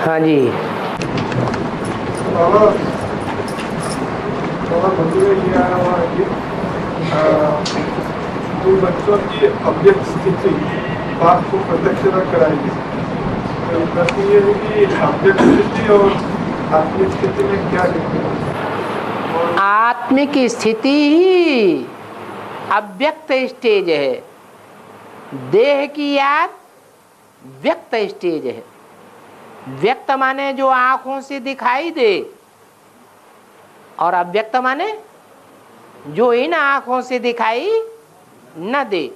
हाँ जी। जो बच्चों की अव्यक्त स्थिति बात को प्रत्यक्ष कराएगी, तो प्रश्न ये है कि अव्यक्त स्थिति और आत्मिक स्थिति में क्या डिफरेंस है? आत्मिक स्थिति ही अव्यक्त स्टेज है, देह की याद व्यक्त स्टेज है। व्यक्त माने जो आंखों से दिखाई दे, और अव्यक्त माने जो इन आंखों से दिखाई न दे।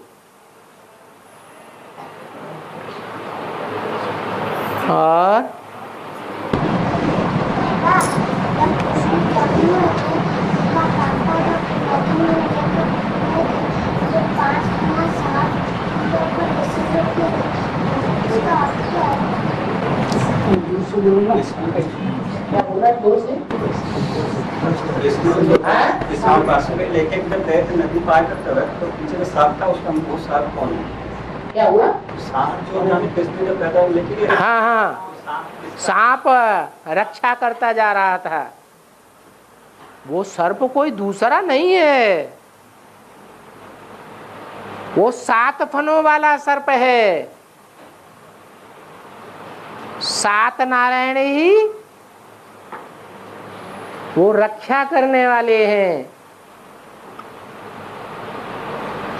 और लेके गए थे नदी पार करते हुए, तो पीछे में सांप था, उसका वो सांप कौन है? क्या हुआ? सांप जो हमें कृष्ण जो पैदा लेके गए। हाँ हाँ, सांप रक्षा करता जा रहा था। वो सर्प कोई दूसरा नहीं है, वो 7 फनों वाला सर्प है। 7 नारायण ही वो रक्षा करने वाले हैं।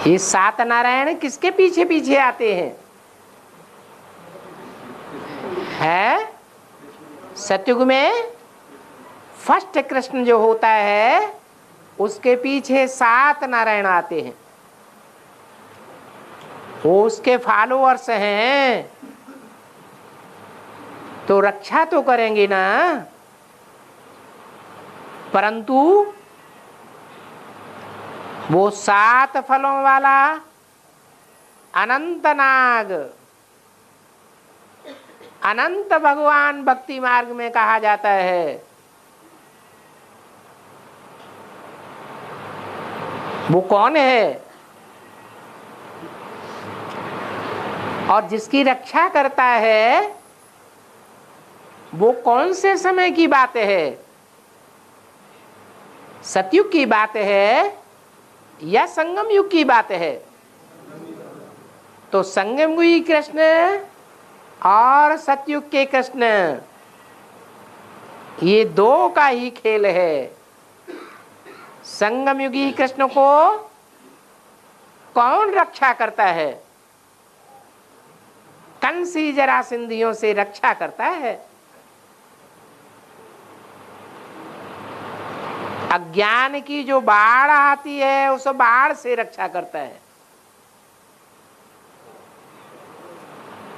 ये 7 नारायण किसके पीछे पीछे आते हैं? है सतयुग में फर्स्ट कृष्ण जो होता है, उसके पीछे 7 नारायण आते हैं। वो उसके फॉलोअर्स हैं, तो रक्षा तो करेंगे ना। परंतु वो 7 फलों वाला अनंत नाग, अनंत भगवान भक्ति मार्ग में कहा जाता है। वो कौन है? और जिसकी रक्षा करता है वो कौन से समय की बात है? सतयुग की बात है या संगम युग की बात है? तो संगम युगी कृष्ण और सतयुग के कृष्ण, ये 2 का ही खेल है। संगम युगी कृष्ण को कौन रक्षा करता है? कंसी जरासंधियों से रक्षा करता है। अज्ञान की जो बाढ़ आती है, उस बाढ़ से रक्षा करता है।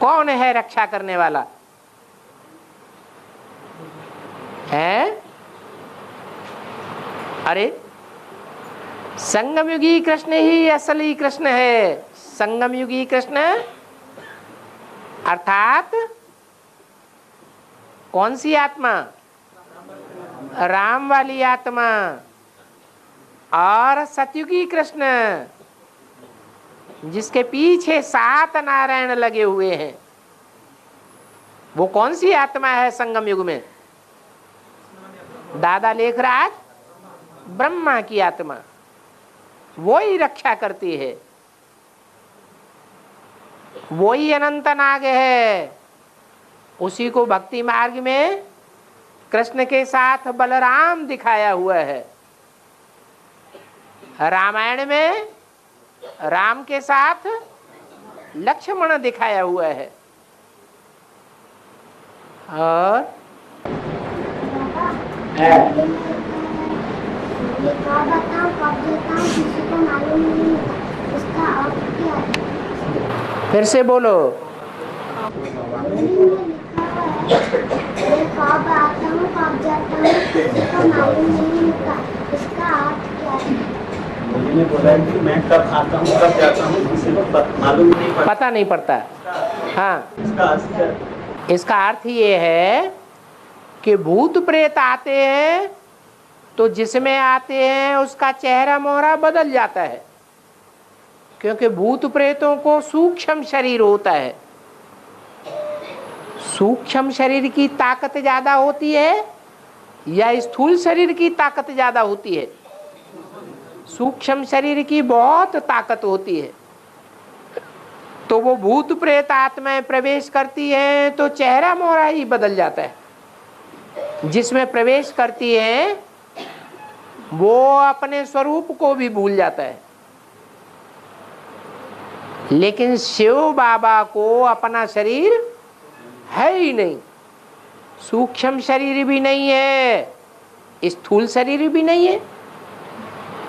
कौन है रक्षा करने वाला? है? अरे संगम युगी कृष्ण ही असली कृष्ण है। संगम युगी कृष्ण अर्थात कौन सी आत्मा? राम वाली आत्मा। और सतयुगी कृष्ण जिसके पीछे 7 नारायण लगे हुए हैं, वो कौन सी आत्मा है संगम युग में? दादा लेखराज ब्रह्मा की आत्मा, वो ही रक्षा करती है। वो ही अनंत नाग है। उसी को भक्ति मार्ग में कृष्ण के साथ बलराम दिखाया हुआ है। रामायण में राम के साथ लक्ष्मण दिखाया हुआ है। और फिर से बोलो। बोला कि मैं कब आता हूँ कब जाता हूँ, किसी को मालूम नहीं पड़ता, पता नहीं पड़ता। हाँ, इसका अर्थ ये है कि भूत प्रेत आते हैं तो जिसमें आते हैं उसका चेहरा मोहरा बदल जाता है, क्योंकि भूत प्रेतों को सूक्ष्म शरीर होता है। सूक्ष्म शरीर की ताकत ज्यादा होती है या स्थूल शरीर की ताकत ज्यादा होती है? सूक्ष्म शरीर की बहुत ताकत होती है। तो वो भूत प्रेत आत्माएं प्रवेश करती हैं तो चेहरा मोहरा ही बदल जाता है। जिसमें प्रवेश करती है वो अपने स्वरूप को भी भूल जाता है। लेकिन शिव बाबा को अपना शरीर है ही नहीं, सूक्ष्म शरीर भी नहीं है, स्थूल शरीर भी नहीं है।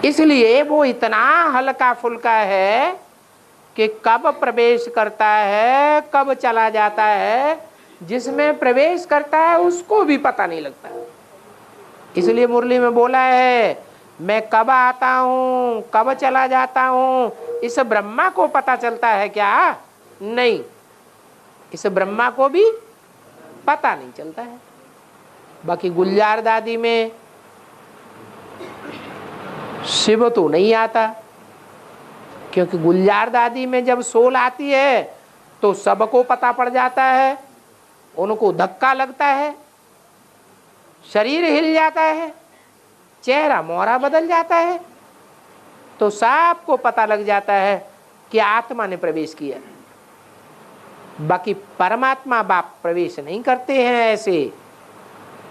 इसलिए वो इतना हल्का फुल्का है कि कब प्रवेश करता है कब चला जाता है, जिसमें प्रवेश करता है उसको भी पता नहीं लगता। इसलिए मुरली में बोला है, मैं कब आता हूँ कब चला जाता हूँ, इस ब्रह्मा को पता चलता है क्या? नहीं, इस ब्रह्मा को भी पता नहीं चलता है। बाकी गुलजार दादी में शिव तो नहीं आता, क्योंकि गुलजार दादी में जब सोल आती है तो सबको पता पड़ जाता है, उनको धक्का लगता है, शरीर हिल जाता है, चेहरा मोहरा बदल जाता है, तो सबको पता लग जाता है कि आत्मा ने प्रवेश किया। बाकी परमात्मा बाप प्रवेश नहीं करते हैं ऐसे,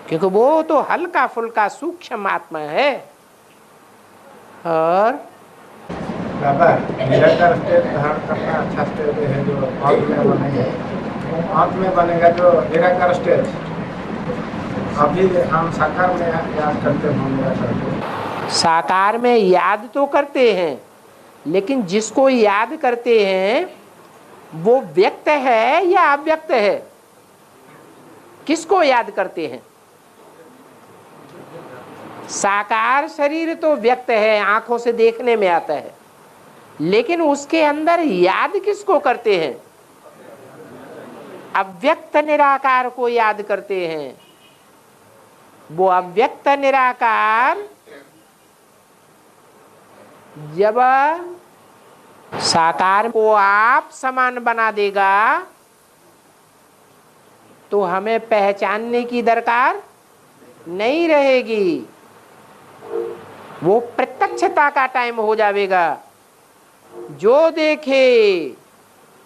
क्योंकि वो तो हल्का फुल्का सूक्ष्म आत्मा है। और बाबा निराकार स्टेट धारण करना अच्छा स्टेट है जो अंत में बनेगा, अंत में बनेगा जो निराकार स्टेट। अभी हम साकार में याद करते हैं, साकार में याद तो करते हैं, लेकिन जिसको याद करते हैं वो व्यक्त है या अव्यक्त है? किसको याद करते हैं? साकार शरीर तो व्यक्त है, आंखों से देखने में आता है, लेकिन उसके अंदर याद किसको करते हैं? अव्यक्त निराकार को याद करते हैं। वो अव्यक्त निराकार जब साकार को आप समान बना देगा तो हमें पहचानने की दरकार नहीं रहेगी। वो प्रत्यक्षता का टाइम हो जाएगा। जो देखे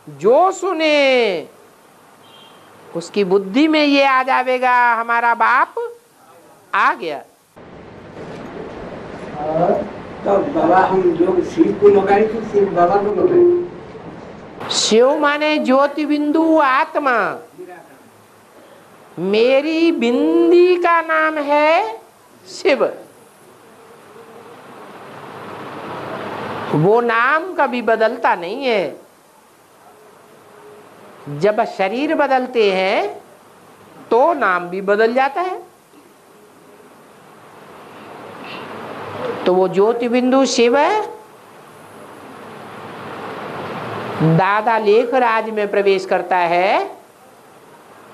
जो सुने उसकी बुद्धि में ये आ जाएगा, हमारा बाप आ गया। तो बाबा हम जो शिव को लगाए थे, शिव बाबा को लगाए। शिव माने ज्योति बिंदु आत्मा। मेरी बिंदी का नाम है शिव। वो नाम कभी बदलता नहीं है। जब शरीर बदलते हैं तो नाम भी बदल जाता है। तो वो ज्योति बिंदु शिव है। दादा लेखराज में प्रवेश करता है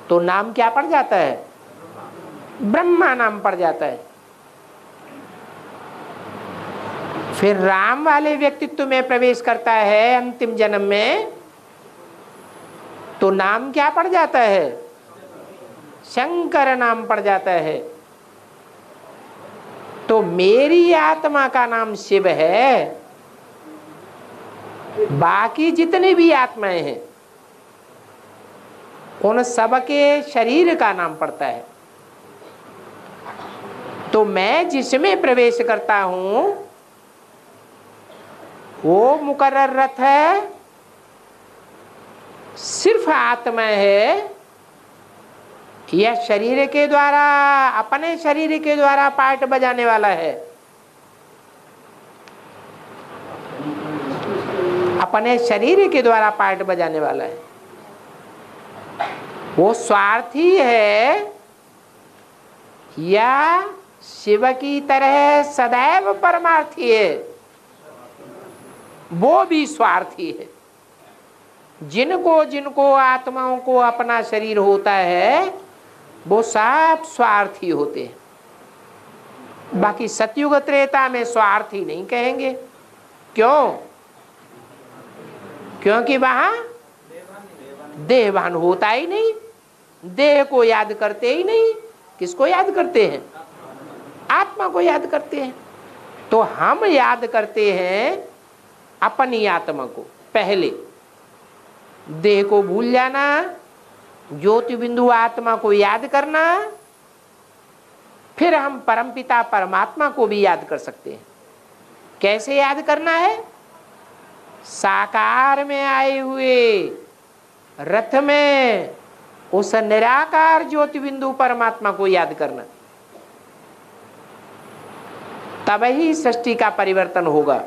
तो नाम क्या पड़ जाता है? ब्रह्मा नाम पड़ जाता है। फिर राम वाले व्यक्तित्व में प्रवेश करता है अंतिम जन्म में तो नाम क्या पड़ जाता है? शंकर नाम पड़ जाता है। तो मेरी आत्मा का नाम शिव है। बाकी जितनी भी आत्माएं हैं उन सबके शरीर का नाम पड़ता है। तो मैं जिसमें प्रवेश करता हूं वो मुकर्रर रथ है, सिर्फ आत्मा है या शरीर के द्वारा, अपने शरीर के द्वारा पार्ट बजाने वाला है? अपने शरीर के द्वारा पार्ट बजाने वाला है। वो स्वार्थी है या शिव की तरह सदैव परमार्थी है? वो भी स्वार्थी है। जिनको जिनको आत्माओं को अपना शरीर होता है वो सब स्वार्थी होते हैं। बाकी सतयुग त्रेता में स्वार्थी नहीं कहेंगे। क्यों? क्योंकि वहां देहभान होता ही नहीं। देह को याद करते ही नहीं। किसको याद करते हैं? आत्मा को याद करते हैं। तो हम याद करते हैं अपनी आत्मा को। पहले देह को भूल जाना, ज्योति बिंदु आत्मा को याद करना, फिर हम परमपिता परमात्मा को भी याद कर सकते हैं। कैसे याद करना है? साकार में आए हुए रथ में उस निराकार ज्योति बिंदु परमात्मा को याद करना, तब ही सृष्टि का परिवर्तन होगा।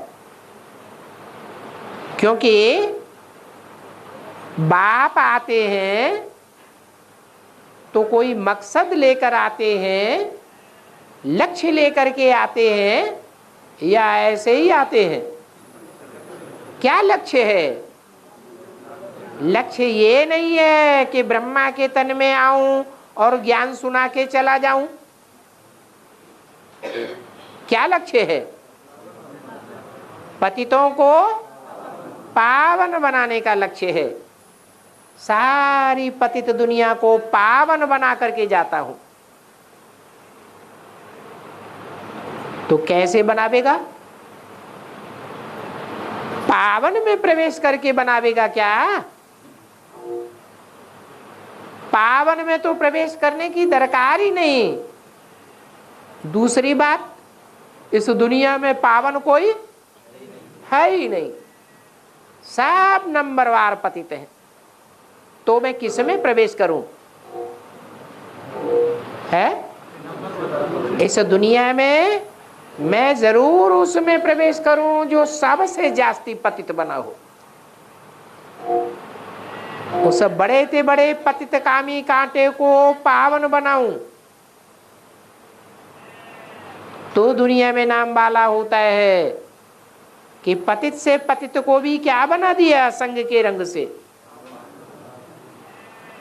क्योंकि बाप आते हैं तो कोई मकसद लेकर आते हैं, लक्ष्य लेकर के आते हैं, या ऐसे ही आते हैं? क्या लक्ष्य है? लक्ष्य ये नहीं है कि ब्रह्मा के तन में आऊं और ज्ञान सुना के चला जाऊं। क्या लक्ष्य है? पतितों को पावन बनाने का लक्ष्य है। सारी पतित दुनिया को पावन बना करके जाता हूं। तो कैसे बनावेगा? पावन में प्रवेश करके बनावेगा क्या? पावन में तो प्रवेश करने की दरकार ही नहीं। दूसरी बात, इस दुनिया में पावन कोई है ही नहीं, सब नंबरवार पतित हैं। तो मैं किस में प्रवेश करूं? है इस दुनिया में मैं जरूर उसमें प्रवेश करूं जो सबसे जास्ती पतित बना हो। उस बड़े से बड़े पतित कामी कांटे को पावन बनाऊं तो दुनिया में नाम वाला होता है कि पतित से पतित को भी क्या बना दिया? संग के रंग से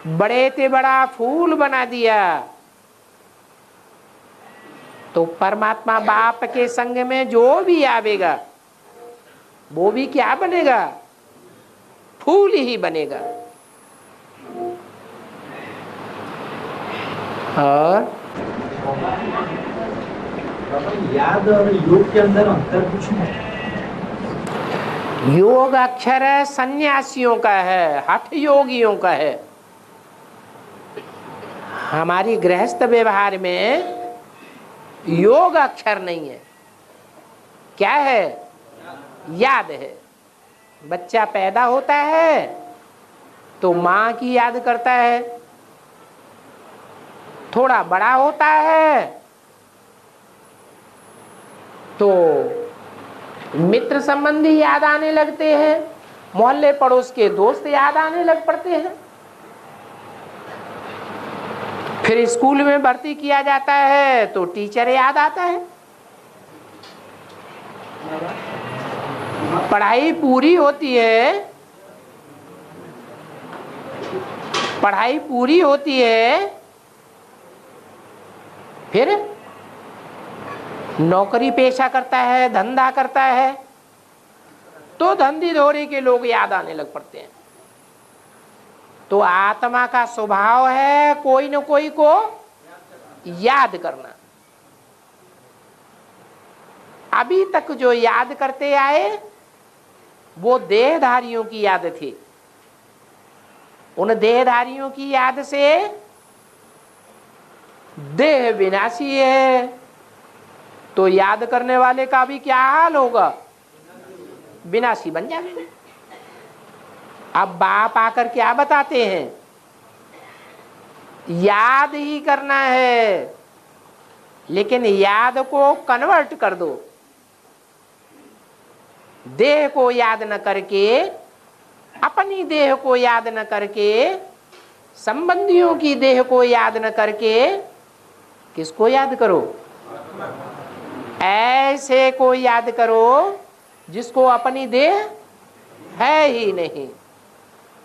बड़े से बड़ा फूल बना दिया। तो परमात्मा बाप के संग में जो भी आवेगा वो भी क्या बनेगा? फूल ही बनेगा। और याद और योग के अंदर अंतर कुछ नहीं। योग अक्षर सन्यासियों का है, हठ योगियों का है। हमारी गृहस्थ व्यवहार में योग अक्षर नहीं है। क्या है? याद है। बच्चा पैदा होता है तो माँ की याद करता है, थोड़ा बड़ा होता है तो मित्र संबंधी याद आने लगते हैं, मोहल्ले पड़ोस के दोस्त याद आने लग पड़ते हैं। फिर स्कूल में भर्ती किया जाता है तो टीचर याद आता है। पढ़ाई पूरी होती है, पढ़ाई पूरी होती है, फिर नौकरी पेशा करता है, धंधा करता है तो धंधी धोरी के लोग याद आने लग पड़ते हैं। तो आत्मा का स्वभाव है कोई न कोई को याद करना। अभी तक जो याद करते आए वो देहधारियों की याद थी। उन देहधारियों की याद से देह विनाशी है तो याद करने वाले का भी क्या हाल होगा? विनाशी बन जाएगा। अब बाप आकर क्या बताते हैं? याद ही करना है, लेकिन याद को कन्वर्ट कर दो। देह को याद न करके, अपनी देह को याद न करके, संबंधियों की देह को याद न करके किसको याद करो? ऐसे को याद करो जिसको अपनी देह है ही नहीं।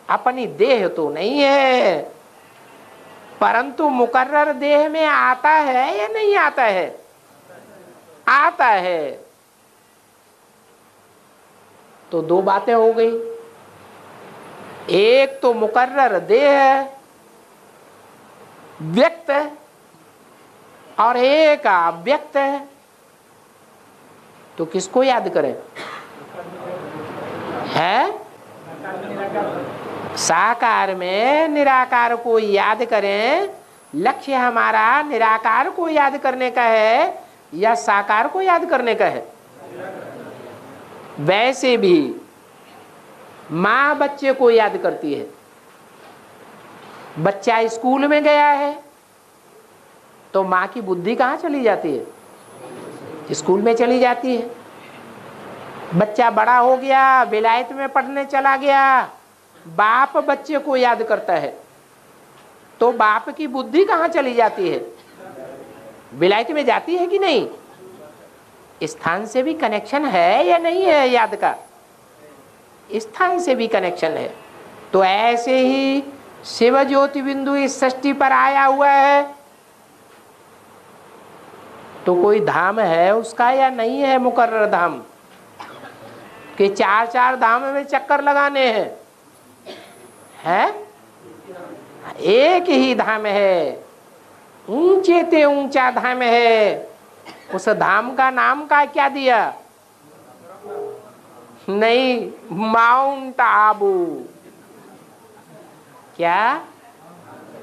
अपनी देह तो नहीं है, परंतु मुकर्रर देह में आता है या नहीं आता है? आता है। तो दो बातें हो गई। एक तो मुकर्रर देह है व्यक्त और एक अव्यक्त है, तो किसको याद करें? है साकार में निराकार को याद करें। लक्ष्य हमारा निराकार को याद करने का है या साकार को याद करने का है? वैसे भी माँ बच्चे को याद करती है। बच्चा स्कूल में गया है तो माँ की बुद्धि कहाँ चली जाती है? स्कूल में चली जाती है। बच्चा बड़ा हो गया, विलायत में पढ़ने चला गया, बाप बच्चे को याद करता है, तो बाप की बुद्धि कहाँ चली जाती है? विलायत में जाती है कि नहीं? स्थान से भी कनेक्शन है या नहीं है? याद का स्थान से भी कनेक्शन है। तो ऐसे ही शिव ज्योति बिंदु इस सृष्टि पर आया हुआ है, तो कोई धाम है उसका या नहीं है? मुकर्रर धाम कि चार चार धाम में चक्कर लगाने हैं? एक ही धाम है, ऊंचे ते ऊंचा धाम है। उस धाम का नाम का क्या दिया? नहीं, माउंट आबू। क्या?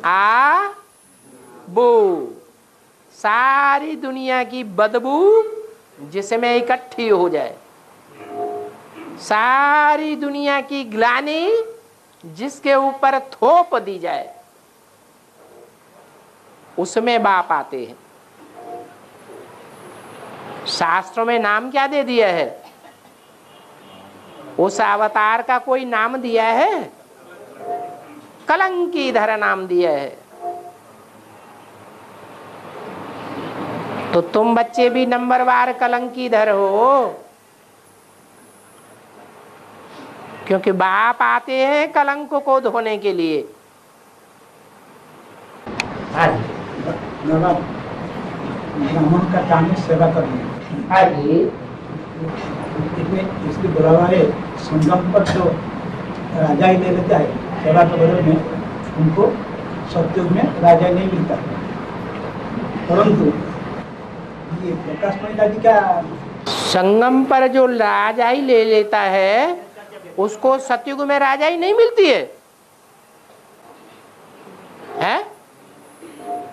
आबू। सारी दुनिया की बदबू जिसमें इकट्ठी हो जाए, सारी दुनिया की ग्लानि जिसके ऊपर थोप दी जाए, उसमें बाप आते हैं। शास्त्रों में नाम क्या दे दिया है? उस अवतार का कोई नाम दिया है? कलंकीधर नाम दिया है। तो तुम बच्चे भी नंबरवार कलंकीधर हो, क्योंकि बाप आते हैं कलंक को धोने के लिए। ब्राह्मण का काम है सेवा करना। इसलिए बोला हुआ है संगम पर जो राजा ही ले लेता है सेवा के बदले में, उनको सतयुग में राजा नहीं मिलता। परंतु ये प्रकाश महिला जी का संगम पर जो राजा ही ले लेता है उसको सतयुग में राजा ही नहीं मिलती है, हैं?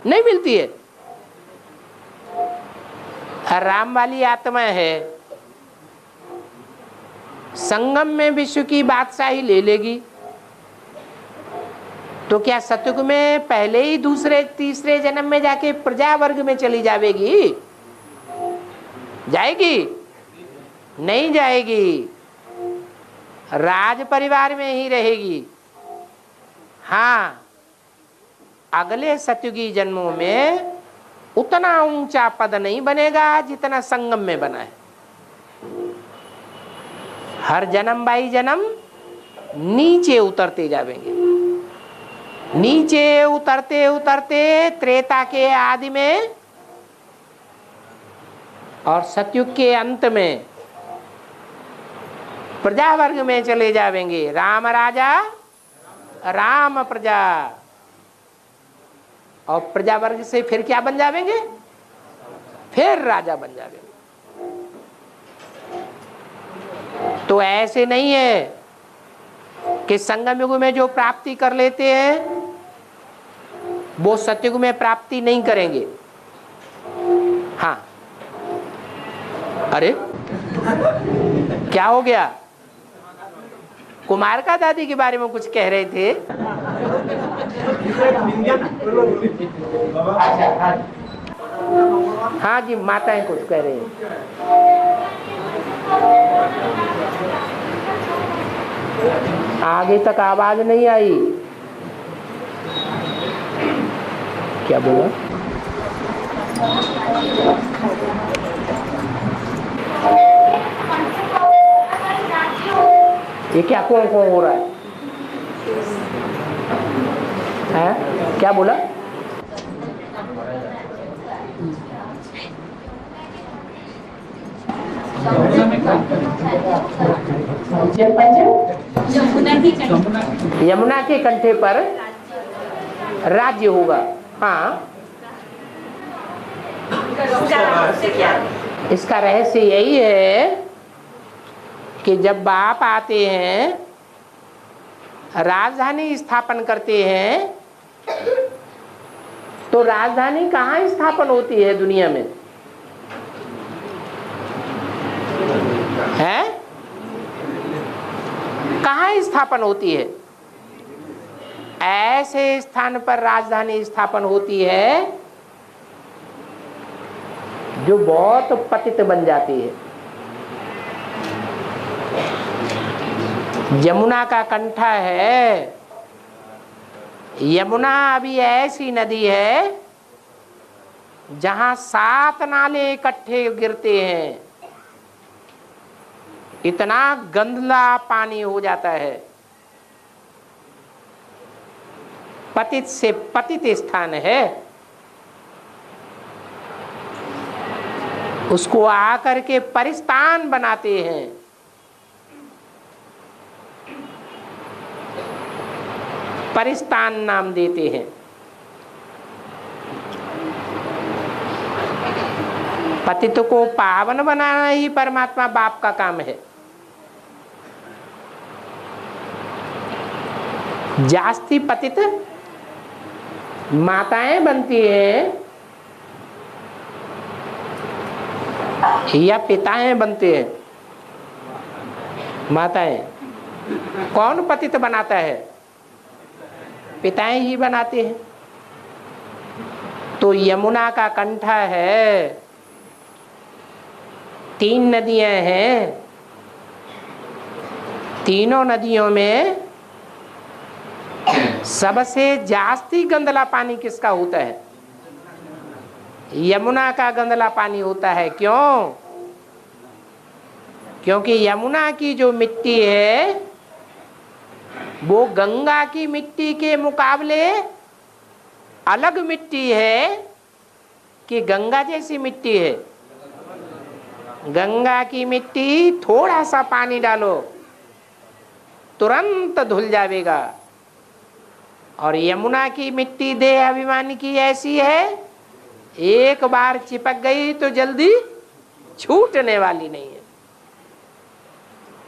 नहीं मिलती है। राम वाली आत्मा है, संगम में विश्व की बादशाही ले लेगी, तो क्या सतयुग में पहले ही दूसरे तीसरे जन्म में जाके प्रजा वर्ग में चली जाएगी? जाएगी? नहीं जाएगी, राज परिवार में ही रहेगी। हाँ, अगले सतयुगी जन्मों में उतना ऊंचा पद नहीं बनेगा जितना संगम में बना है। हर जन्म बाई जन्म नीचे उतरते जाएंगे, नीचे उतरते उतरते त्रेता के आदि में और सतयुग के अंत में प्रजा वर्ग में चले जाएंगे। राम राजा राम प्रजा, और प्रजा वर्ग से फिर क्या बन जाएंगे? फिर राजा बन जाएंगे। तो ऐसे नहीं है कि संगम युग में जो प्राप्ति कर लेते हैं वो सतयुग में प्राप्ति नहीं करेंगे। हाँ, अरे क्या हो गया? कुमार का दादी के बारे में कुछ कह रहे थे। हाँ जी, माताएं कुछ कह रही हैं। आगे तक आवाज नहीं आई, क्या बोला? ये क्या कौन कौन हो रहा है? हैं? क्या बोला? यमुना के कंठे पर राज्य होगा। हाँ, क्या इसका रहस्य यही है कि जब बाप आते हैं, राजधानी स्थापन करते हैं, तो राजधानी कहाँ स्थापन होती है दुनिया में? है? कहाँ स्थापन होती है? ऐसे स्थान पर राजधानी स्थापन होती है जो बहुत पतित बन जाती है। यमुना का कंठा है। यमुना अभी ऐसी नदी है जहां 7 नाले इकट्ठे गिरते हैं, इतना गंदला पानी हो जाता है। पतित से पतित स्थान है, उसको आकर के परिस्तान बनाते हैं। परिस्तान नाम देते हैं। पतित को पावन बनाना ही परमात्मा बाप का काम है। जास्ती पतित माताएं बनती हैं या पिताएं बनते हैं? माताएं। कौन पतित बनाता है? पिताएं ही बनाते हैं। तो यमुना का कंठा है, 3 नदियां हैं, तीनों नदियों में सबसे जास्ती गंदला पानी किसका होता है? यमुना का गंदला पानी होता है। क्यों? क्योंकि यमुना की जो मिट्टी है वो गंगा की मिट्टी के मुकाबले अलग मिट्टी है कि गंगा जैसी मिट्टी है। गंगा की मिट्टी थोड़ा सा पानी डालो तुरंत धुल जाएगा, और यमुना की मिट्टी देह अभिमानी की ऐसी है, एक बार चिपक गई तो जल्दी छूटने वाली नहीं है।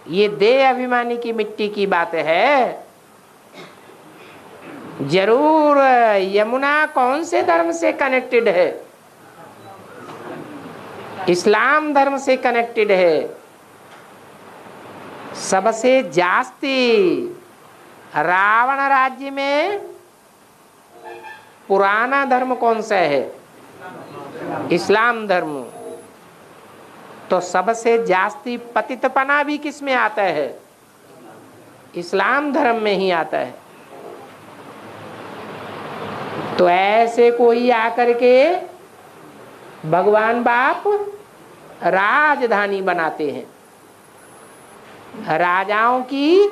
ये देह अभिमानी की मिट्टी की बात है। जरूर यमुना कौन से धर्म से कनेक्टेड है? इस्लाम धर्म से कनेक्टेड है। सबसे जास्ती रावण राज्य में पुराना धर्म कौन सा है? इस्लाम धर्म। तो सबसे जास्ती पतितपना भी किस में आता है? इस्लाम धर्म में ही आता है। तो ऐसे कोई आकर के भगवान बाप राजधानी बनाते हैं। राजाओं की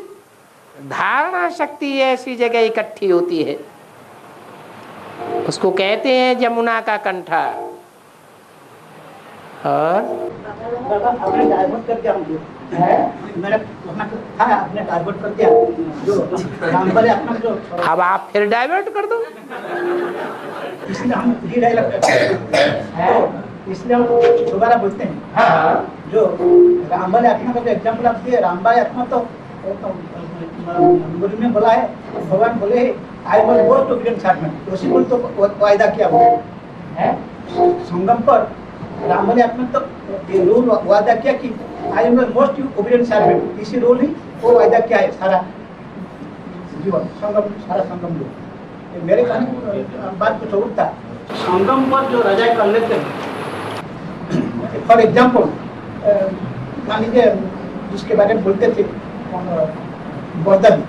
धारणा शक्ति ऐसी जगह इकट्ठी होती है, उसको कहते हैं यमुना का कंठा। और आपने डाइवर्ट कर दिया मुझे, मैंने अपना था, आपने डाइवर्ट कर दिया जो रामबल अपना जो। अब आप फिर डाइवर्ट कर दो, इसलिए हम ही डायलॉग करते हैं, तो इसलिए हम दोबारा बोलते हैं। हाँ। जो रामबल आत्मा का जो एग्जाम्पल आप दिए, रामबाई आत्मा तो गुरु ने बोला है, भगवान बोले आई वॉज मोस्ट ओबिडिएंट सर्वेंट, उसी को तो वायदा किया वो है संगम पर। रामबल आत्मा तो ये रूल वायदा किया कि आई एम मोस्ट ओबिडिएंट सर्वेंट, इसी रूल ही वो वायदा किया है सारा जीवन, संगम सारा संगम लोग। मेरे कहने बात कुछ और था। संगम पर जो राजा कर लेते हैं, फॉर एग्जाम्पल मान लीजिए जिसके बारे में बोलते थे बर्दन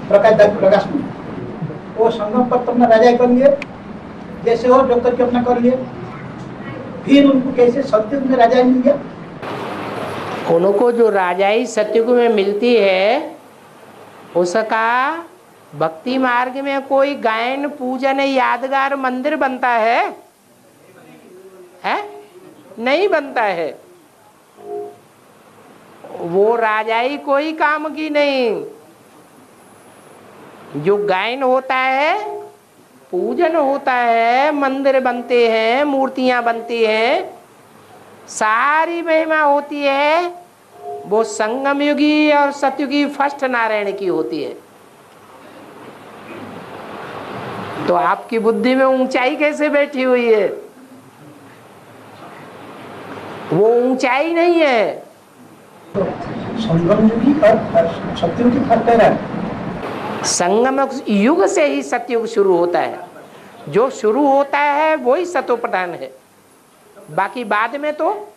प्रकाश में, वो संगम पर तो अपना राजा कर लिए, जैसे हो जो करके अपना कर लिए, फिर उनको कैसे सत्युग में राजा मिल गया। उनको जो राजाई सत्युग में मिलती है उसका भक्ति मार्ग में कोई गायन पूजन यादगार मंदिर बनता है? नहीं बनता है। वो राजाई कोई काम की नहीं। जो गायन होता है पूजन होता है, मंदिर बनते हैं, मूर्तियां बनती हैं, सारी महिमा होती है, वो संगम युगी और सतयुगी फर्स्ट नारायण की होती है। तो आपकी बुद्धि में ऊंचाई कैसे बैठी हुई है? वो ऊंचाई नहीं है। तो संगम युगी और सतयुग की फर्क है। संगम युग से ही सतयुग शुरू होता है। जो शुरू होता है वही सतोप्रधान है, बाकी बाद में तो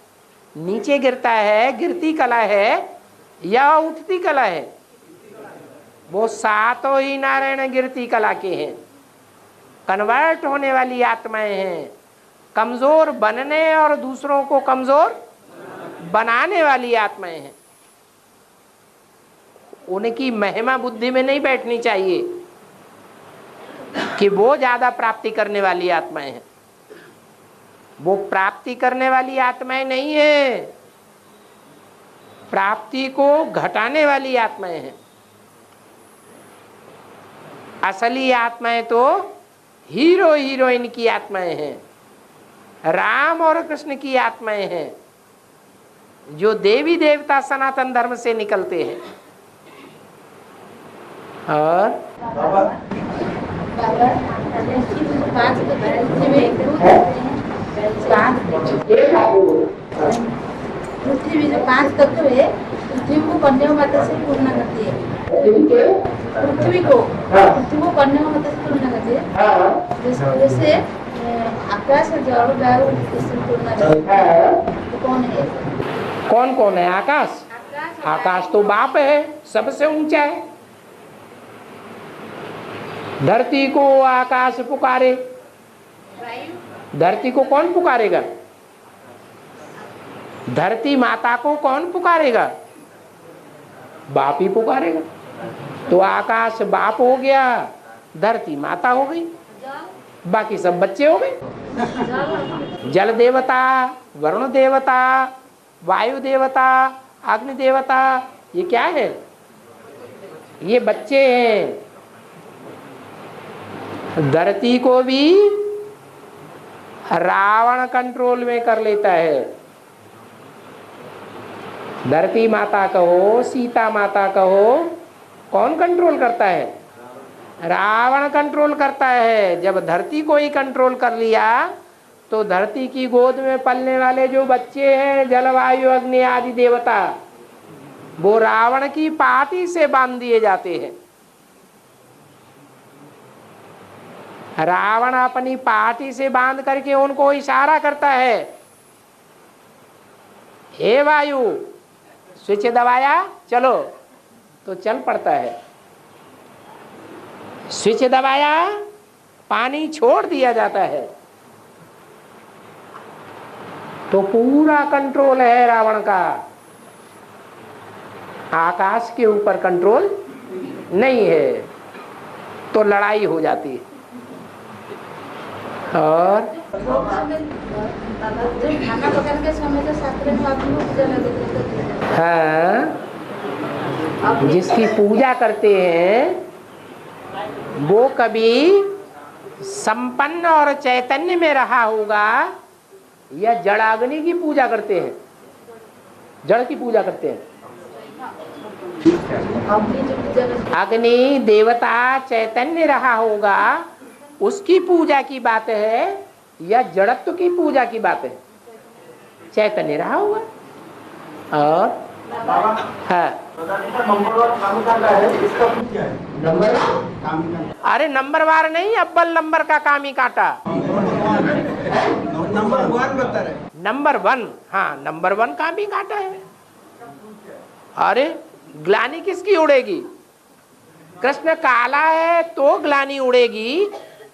नीचे गिरता है, गिरती कला है या उठती कला है। वो सातों ही नारायण गिरती कला के हैं, कन्वर्ट होने वाली आत्माएं हैं, कमजोर बनने और दूसरों को कमजोर बनाने वाली आत्माएं हैं। उनकी महिमा बुद्धि में नहीं बैठनी चाहिए कि वो ज्यादा प्राप्ति करने वाली आत्माएं हैं। वो प्राप्ति करने वाली आत्माएं नहीं है, प्राप्ति को घटाने वाली आत्माएं हैं। असली आत्माएं तो हीरो हीरोइन की आत्माएं हैं, राम और कृष्ण की आत्माएं हैं, जो देवी देवता सनातन धर्म से निकलते हैं। और पृथ्वी जो 5 तत्व है, पृथ्वी को कन्या माता से पूर्ण करती है। पृथ्वी को कन्या माता से पूर्ण करती है। जैसे आकाश, जल, वायु इससे पूर्ण करती है। तो कौन है? कौन कौन है? आकाश। आकाश तो बाप है, सबसे ऊंचा है। धरती को आकाश पुकारे, धरती को कौन पुकारेगा? धरती माता को कौन पुकारेगा? बाप ही पुकारेगा। तो आकाश बाप हो गया, धरती माता हो गई, बाकी सब बच्चे हो गए। जल देवता, वरुण देवता, वायु देवता, अग्नि देवता, ये क्या है? ये बच्चे हैं। धरती को भी रावण कंट्रोल में कर लेता है। धरती माता कहो, सीता माता कहो, कौन कंट्रोल करता है? रावण कंट्रोल करता है। जब धरती को ही कंट्रोल कर लिया तो धरती की गोद में पलने वाले जो बच्चे हैं, जलवायु अग्नि आदि देवता, वो रावण की पाटी से बांध दिए जाते हैं। रावण अपनी पाटी से बांध करके उनको इशारा करता है, हे वायु, स्विच दबाया चलो, तो चल पड़ता है। स्विच दबाया, पानी छोड़ दिया जाता है। तो पूरा कंट्रोल है रावण का। आकाश के ऊपर कंट्रोल नहीं है, तो लड़ाई हो जाती है। और जब खाना पकाने के समय तो शास्त्र में आप लोग पूजा लगते हैं। हाँ, जिसकी पूजा करते हैं वो कभी संपन्न और चैतन्य में रहा होगा या जड़ाग्नि की पूजा करते हैं? जड़ की पूजा करते हैं। अग्नि देवता चैतन्य रहा होगा, उसकी पूजा की बात है या जड़त्व की पूजा की बात है? चैतन्य रहा होगा। और हाँ, नंबर, अरे नंबरवार नहीं, अव्वल नंबर का काम ही काटा। नंबर 1 बता रहे। नंबर 1, हाँ, नंबर 1 काम ही काटा है। अरे ग्लानि किसकी उड़ेगी? कृष्ण काला है तो ग्लानि उड़ेगी,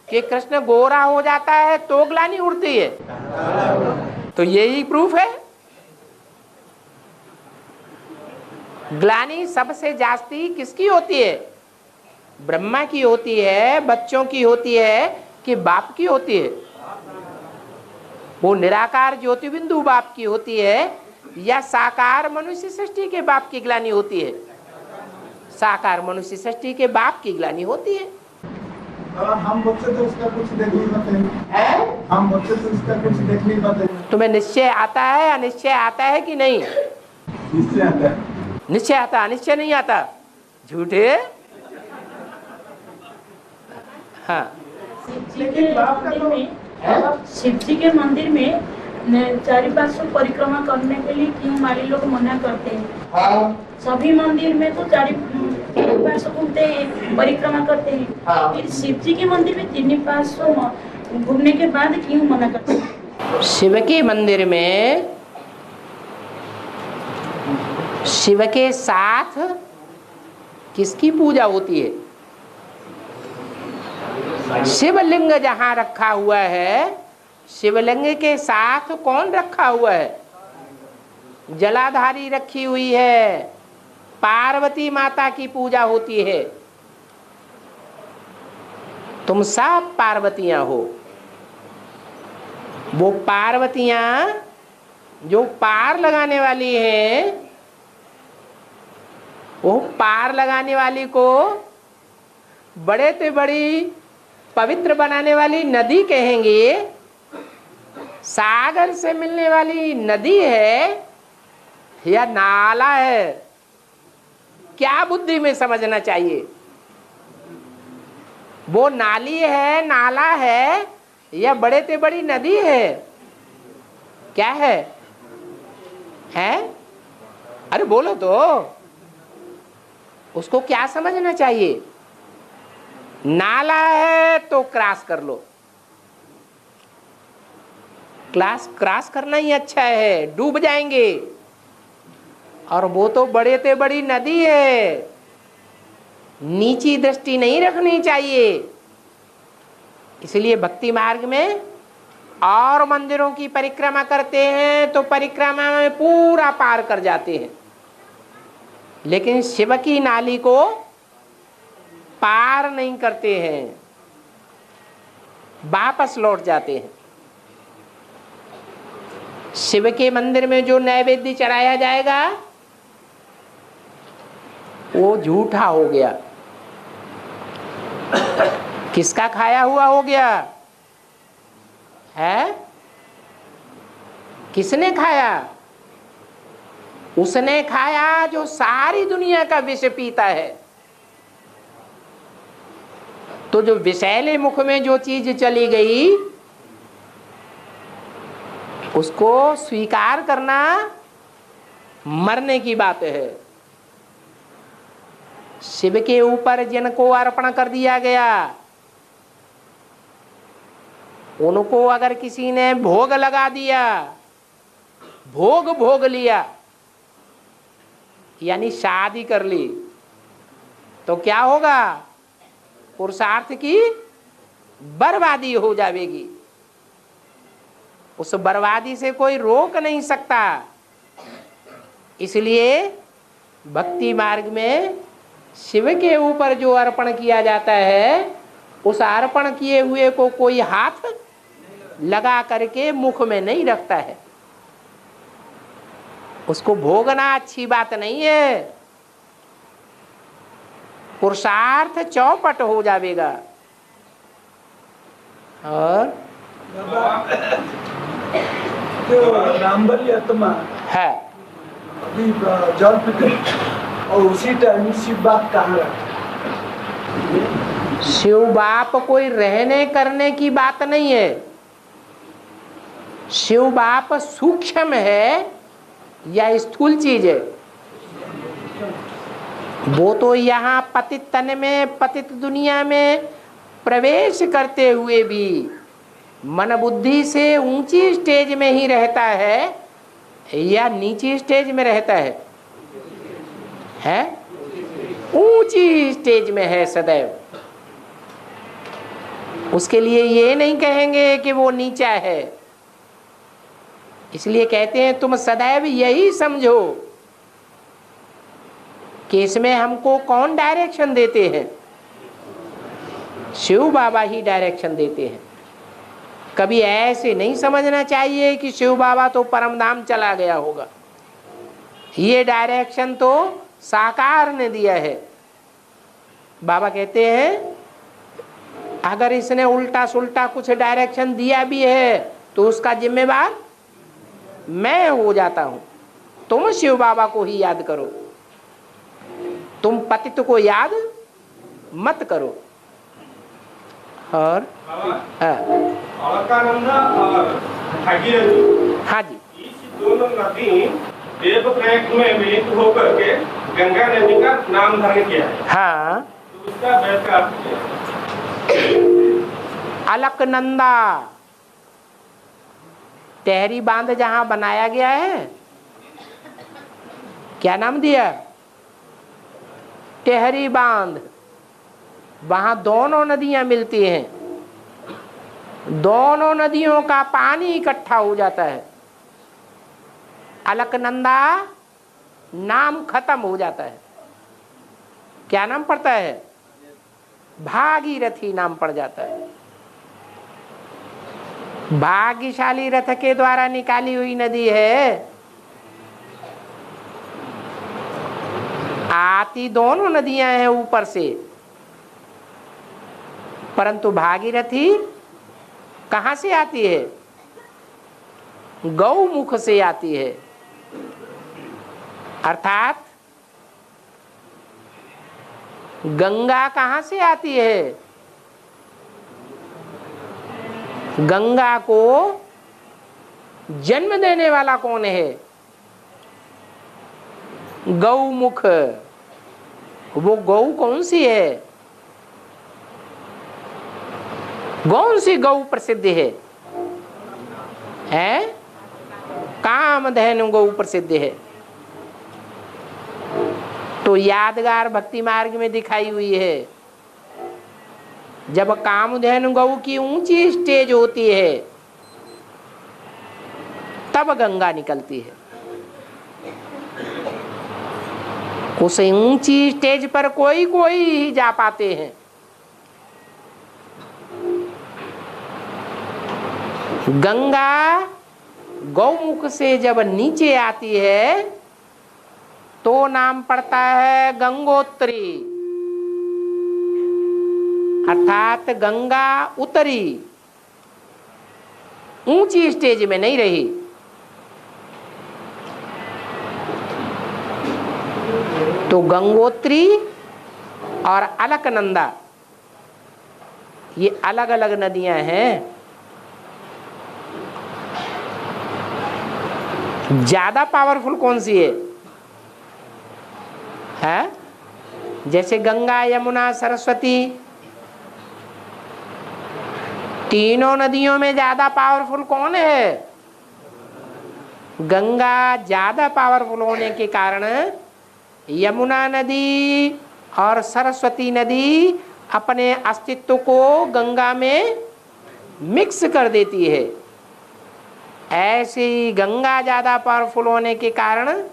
कि कृष्ण गोरा हो जाता है तो ग्लानि उड़ती है? तो यही प्रूफ है। ग्लानि सबसे जास्ती किसकी होती है? ब्रह्मा की होती है, बच्चों की होती है कि बाप की होती है? वो निराकार ज्योति बिंदु बाप की होती है या साकार मनुष्य सृष्टि के बाप की ग्लानि होती है? साकार मनुष्य सृष्टि के बाप की ग्लानि होती है। हम बच्चे तो उसका कुछ देख नहीं पाते, हम बच्चे तो उसका कुछ देख नहीं पाते। तुम्हें निश्चय आता है, अनिश्चय आता है कि नहीं? निश्चय आता है। निश्चय आता, अनिश्चय नहीं आता। झूठे। हाँ, शिव जी के मंदिर में चारिपार्श्व परिक्रमा करने के लिए क्यों माली लोग मना करते हैं? सभी मंदिर में तो चारिपार्श्व घूमते हैं, परिक्रमा करते हैं, फिर शिव जी के मंदिर में तीन पार्श्व घूमने के बाद क्यों मना करते हैं? शिव के मंदिर में शिव के साथ किसकी पूजा होती है? शिवलिंग जहाँ रखा हुआ है, शिवलिंग के साथ कौन रखा हुआ है? जलाधारी रखी हुई है, पार्वती माता की पूजा होती है। तुम सब पार्वतियां हो। वो पार्वतियां जो पार लगाने वाली हैं, वो पार लगाने वाली को बड़े से बड़ी पवित्र बनाने वाली नदी कहेंगे। सागर से मिलने वाली नदी है या नाला है? क्या बुद्धि में समझना चाहिए? वो नाली है, नाला है या बड़े से बड़ी नदी है? क्या है? हैं? अरे बोलो तो। उसको क्या समझना चाहिए? नाला है तो क्रॉस कर लो। क्रॉस करना ही अच्छा है, डूब जाएंगे। और वो तो बड़े से बड़ी नदी है, नीची दृष्टि नहीं रखनी चाहिए। इसलिए भक्ति मार्ग में और मंदिरों की परिक्रमा करते हैं तो परिक्रमा में पूरा पार कर जाते हैं, लेकिन शिव की नाली को पार नहीं करते हैं, वापस लौट जाते हैं। शिव के मंदिर में जो नैवेद्य चढ़ाया जाएगा वो झूठा हो गया। किसका खाया हुआ हो गया है? किसने खाया? उसने खाया जो सारी दुनिया का विष पीता है। तो जो विषैले मुख में जो चीज चली गई उसको स्वीकार करना मरने की बात है। शिव के ऊपर जिनको अर्पण कर दिया गया, उनको अगर किसी ने भोग लगा दिया, भोग लिया, यानी शादी कर ली, तो क्या होगा? पुरुषार्थ की बर्बादी हो जाएगी। उस बर्बादी से कोई रोक नहीं सकता। इसलिए भक्ति मार्ग में शिव के ऊपर जो अर्पण किया जाता है, उस अर्पण किए हुए को कोई हाथ लगा करके मुख में नहीं रखता है। उसको भोगना अच्छी बात नहीं है, पुरुषार्थ चौपट हो जाएगा। और जो रामबली आत्मा है अभी जल पीते और उसी टाइम शिव बाप कहाँ रहते? शिव बाप कोई रहने करने की बात नहीं है। शिव बाप सूक्ष्म है या स्थूल चीज है? वो तो यहाँ पतित तन में, पतित दुनिया में प्रवेश करते हुए भी मन बुद्धि से ऊंची स्टेज में ही रहता है या नीची स्टेज में रहता है? ऊंची स्टेज में है सदैव। उसके लिए ये नहीं कहेंगे कि वो नीचा है। इसलिए कहते हैं तुम सदैव यही समझो कि इसमें हमको कौन डायरेक्शन देते हैं? शिव बाबा ही डायरेक्शन देते हैं। कभी ऐसे नहीं समझना चाहिए कि शिव बाबा तो परमधाम चला गया होगा। ये डायरेक्शन तो साकार ने दिया है। बाबा कहते हैं अगर इसने उल्टा सुल्टा कुछ डायरेक्शन दिया भी है तो उसका जिम्मेवार मैं हो जाता हूं। तुम शिव बाबा को ही याद करो, तुम पतित को याद मत करो। और अलकानंदा और भागीरथी, हाँ जी, इस दोनों नदी देवप्रयाग में मिलित होकर के गंगा नदी का नाम धारण किया है। हाँ, तो उसका व्याख्या अलकनंदा टहरी बांध जहां बनाया गया है, क्या नाम दिया? टहरी बांध। वहां दोनों नदियां मिलती हैं, दोनों नदियों का पानी इकट्ठा हो जाता है, अलकनंदा नाम खत्म हो जाता है। क्या नाम पड़ता है? भागीरथी नाम पड़ जाता है। भाग्यशाली रथ के द्वारा निकाली हुई नदी है। आती दोनों नदियां हैं ऊपर से, परंतु भागीरथी कहां से आती है? गौमुख से आती है। अर्थात गंगा कहां से आती है? गंगा को जन्म देने वाला कौन है? गौमुख। वो गौ कौन सी है? कौन सी गौ प्रसिद्ध है? हैं? कामधेनु गौ प्रसिद्ध है। तो यादगार भक्ति मार्ग में दिखाई हुई है। जब कामधेनु गौ की ऊंची स्टेज होती है तब गंगा निकलती है। उस ऊंची स्टेज पर कोई कोई ही जा पाते हैं। गंगा गौमुख से जब नीचे आती है तो नाम पड़ता है गंगोत्री, अर्थात गंगा उतरी, ऊंची स्टेज में नहीं रही। तो गंगोत्री और अलकनंदा ये अलग अलग नदियां हैं। ज्यादा पावरफुल कौन सी है? जैसे गंगा, यमुना, सरस्वती, तीनों नदियों में ज्यादा पावरफुल कौन है? गंगा ज्यादा पावरफुल होने के कारण यमुना नदी और सरस्वती नदी अपने अस्तित्व को गंगा में मिक्स कर देती है। ऐसे ही गंगा ज्यादा पावरफुल होने के कारण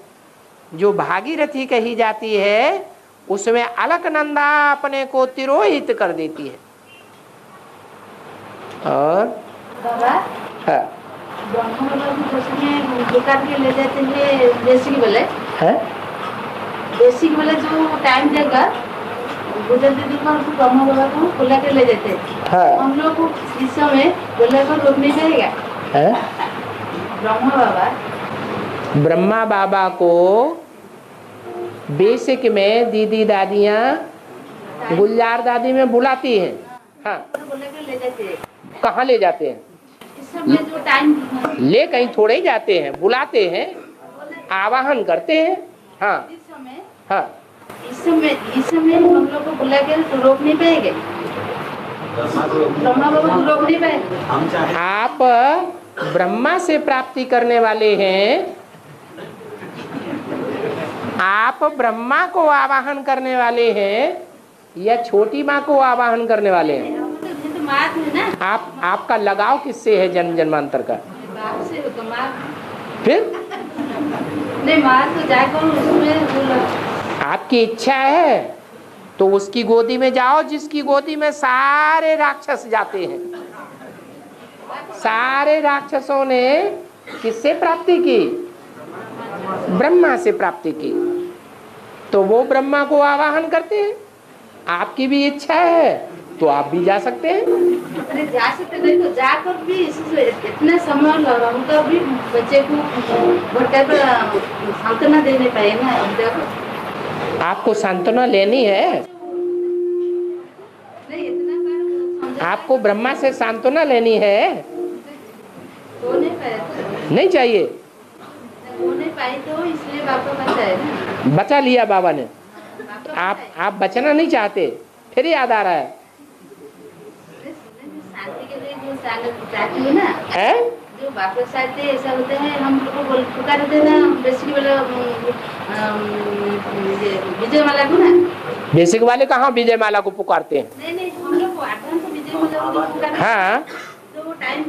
जो भागीरथी कही जाती है उसमें अलकनंदा अपने को तिरोहित कर देती है। और बाबा है ब्रह्म बाबा को उसमें निकाल के ले जाते हैं देसी वाले, है देसी वाले जो टाइम देगा गुजर दीदी को ब्रह्म बाबा को बुला के ले जाते हैं। हाँ। हम लोग को इस समय बुला कर रोक नहीं पाएगा। है ब्रह्मा बाबा को बेसिक में दीदी दादियाँ गुलजार दादी में बुलाती हैं। हाँ, बुला के ले जाते हैं। कहाँ ले जाते हैं? इस समय जो टाइम ले कहीं थोड़े ही जाते हैं, बुलाते हैं, आवाहन करते हैं। हाँ इस समय हाँ, इस समय हम लोग को बुला के रोक नहीं पाएंगे। ब्रह्मा बाबा को रोक नहीं पाएंगे। आप ब्रह्मा से प्राप्ति करने वाले हैं, आप ब्रह्मा को आवाहन करने वाले हैं या छोटी माँ को आवाहन करने वाले हैं? तो मात है ना। आपका लगाव किससे है जन्म जन्मांतर का? बाप से तो मात फिर नहीं, मात तो जाकर उसमें आपकी इच्छा है तो उसकी गोदी में जाओ जिसकी गोदी में सारे राक्षस जाते हैं। सारे राक्षसों ने किससे प्राप्ति की? ब्रह्मा से प्राप्ति की। तो वो ब्रह्मा को आवाहन करते हैं। आपकी भी इच्छा है तो आप भी जा सकते हैं। अरे जा सकते, देखो जाकर भी इतना समय लगाकर भी बच्चे को भटका कर सांत्वना देने पाए ना। अब देखो आपको सांत्वना लेनी है, नहीं इतना बार आपको ब्रह्मा से सांत्वना लेनी है। हो नहीं पाए तो नहीं चाहिए, हो नहीं पाई तो इसलिए बाबा बचाए ना। बचा लिया बाबा ने। बाबा आप बचना नहीं चाहते, फिर याद आ रहा है शांति के लिए जो चाहती हूँ ना, हैं? जो बापा चाहते ऐसा होते हैं। हम लोग को पुकारते हैं ना बेसिक वाला विजय माला को ना। बेसिक वाले कहाँ विजय माला को पुकारते हैं? नहीं नहीं, हम लोग को एडवांस विजय माला को जो पुकारते हैं, हाँ तो वो टाइम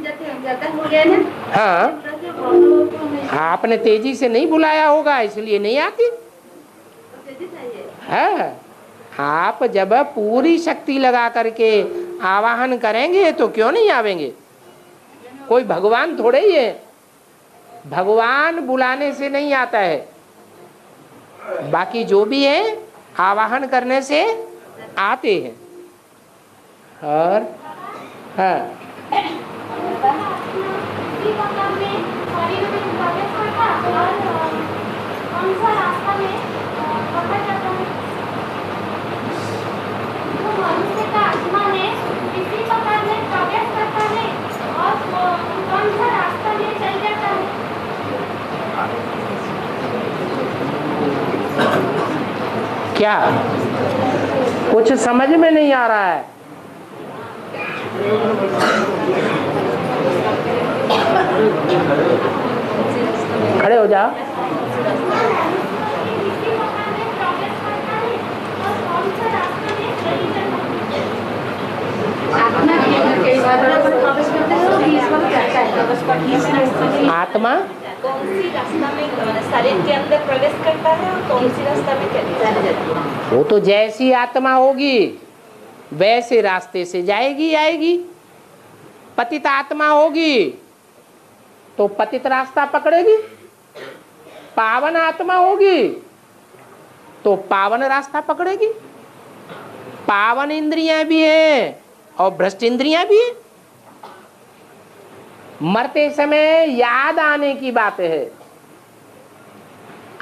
जाता हो गया ना। हाँ, आपने तेजी से नहीं बुलाया होगा इसलिए नहीं आती। हाँ, आप जब पूरी शक्ति लगा करके आवाहन करेंगे तो क्यों नहीं आवेंगे। कोई भगवान थोड़े ही है, भगवान बुलाने से नहीं आता है, बाकी जो भी है आवाहन करने से आते हैं। और हाँ, क्या कुछ समझ में नहीं आ रहा है? खड़े हो जाओ। आत्मा कौन सी रास्ता में शरीर के अंदर प्रवेश करता है और कौन सी रास्ता में चली जाती है? वो तो जैसी आत्मा होगी वैसे रास्ते से जाएगी आएगी। पतित आत्मा होगी तो पतित रास्ता पकड़ेगी, पावन आत्मा होगी तो पावन रास्ता पकड़ेगी। पावन इंद्रियां भी हैं और भ्रष्ट इंद्रियां भी हैं। मरते समय याद आने की बात है।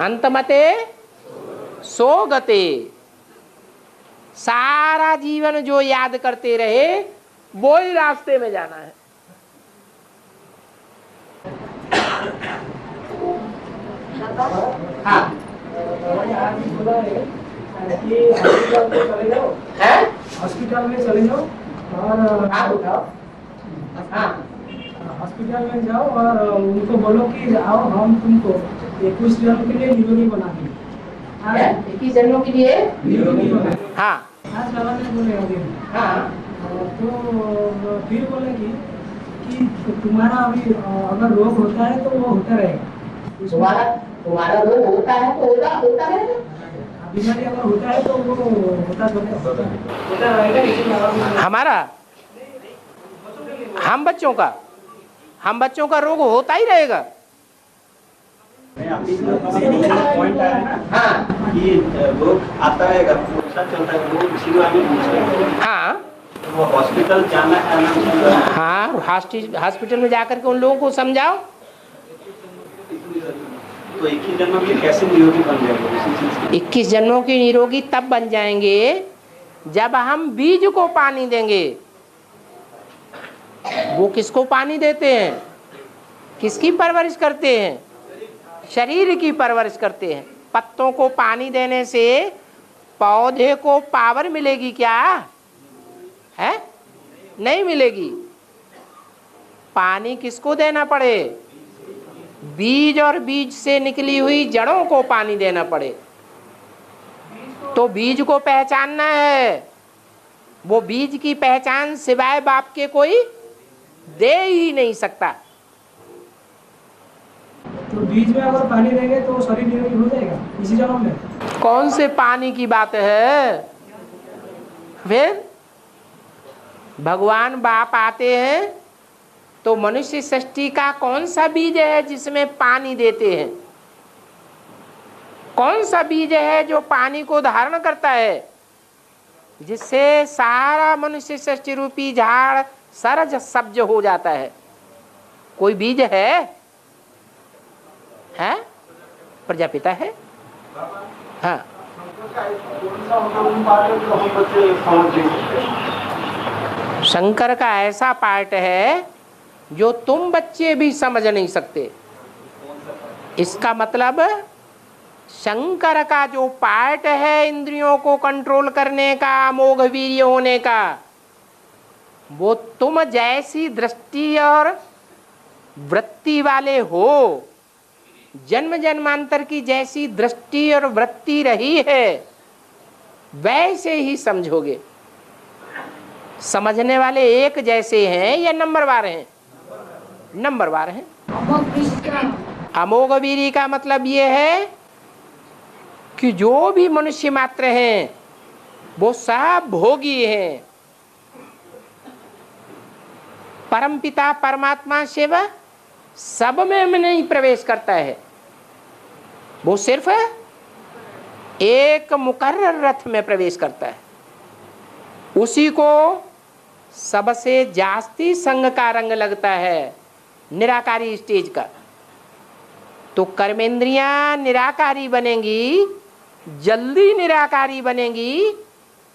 अंतमते सो गते, सारा जीवन जो याद करते रहे वो ही रास्ते में जाना है। हाँ, हॉस्पिटल में चले जाओ और हॉस्पिटल में जाओ और उनको बोलो कि आओ हम तुमको 21 जन्म के लिए निरोगी बना दें। 21 जन्मों के लिए निरोगी बना। हाँ आज बाबा ने बोले अभी तो फिर बोले कि तुम्हारा अभी अगर रोग होता है तो वो होता रहेगा। तुम्हारा रोग होता है तो होता रहेगा। बीमारी अगर होता है तो वो होता रहेगा। हमारा हम बच्चों का रोग होता ही रहेगा। पॉइंट आया ना, हाँ, कि रोग आता रहेगा, चलता है, रोग इसी वाले हाँ वो हॉस्पिटल जाना है। हाँ, हॉस्पिटल में जाकर के उन लोगों को समझाओ। तो 21 जन्मों के कैसे निरोगी बन जाएंगे? 21 जन्मों की निरोगी तब बन जाएंगे जब हम बीज को पानी देंगे। वो किसको पानी देते हैं? किसकी परवरिश करते हैं? शरीर की परवरिश करते हैं। पत्तों को पानी देने से पौधे को पावर मिलेगी क्या? है? नहीं मिलेगी। पानी किसको देना पड़े? बीज और बीज से निकली हुई जड़ों को पानी देना पड़े। तो बीज को पहचानना है। वो बीज की पहचान सिवाय बाप के कोई दे ही नहीं सकता। तो बीज में अगर पानी देंगे तो शरीर निरोगी हो जाएगा इसी जन्म में। कौन से पानी की बात है? फिर भगवान बाप आते हैं तो मनुष्य सृष्टि का कौन सा बीज है जिसमें पानी देते हैं? कौन सा बीज है जो पानी को धारण करता है? जिससे सारा मनुष्य सृष्टि रूपी झाड़ सरज सब्ज हो जाता है। कोई बीज है? प्रजापिता है। हाँ, शंकर का ऐसा पार्ट है जो तुम बच्चे भी समझ नहीं सकते। इसका मतलब शंकर का जो पार्ट है इंद्रियों को कंट्रोल करने का, अमोघ वीर्य होने का, वो तुम जैसी दृष्टि और वृत्ति वाले हो, जन्म जन्मांतर की जैसी दृष्टि और वृत्ति रही है वैसे ही समझोगे। समझने वाले एक जैसे हैं या नंबरवार हैं? नंबरवार हैं। अमोघ वीर्य का मतलब ये है कि जो भी मनुष्य मात्र हैं वो सब भोगी हैं। परमपिता परमात्मा शिव सब में नहीं प्रवेश करता है, वो सिर्फ एक मुकर्रर रथ में प्रवेश करता है। उसी को सबसे जास्ती संग का रंग लगता है, निराकारी स्टेज का। तो कर्मेंद्रियां निराकारी बनेंगी, जल्दी निराकारी बनेंगी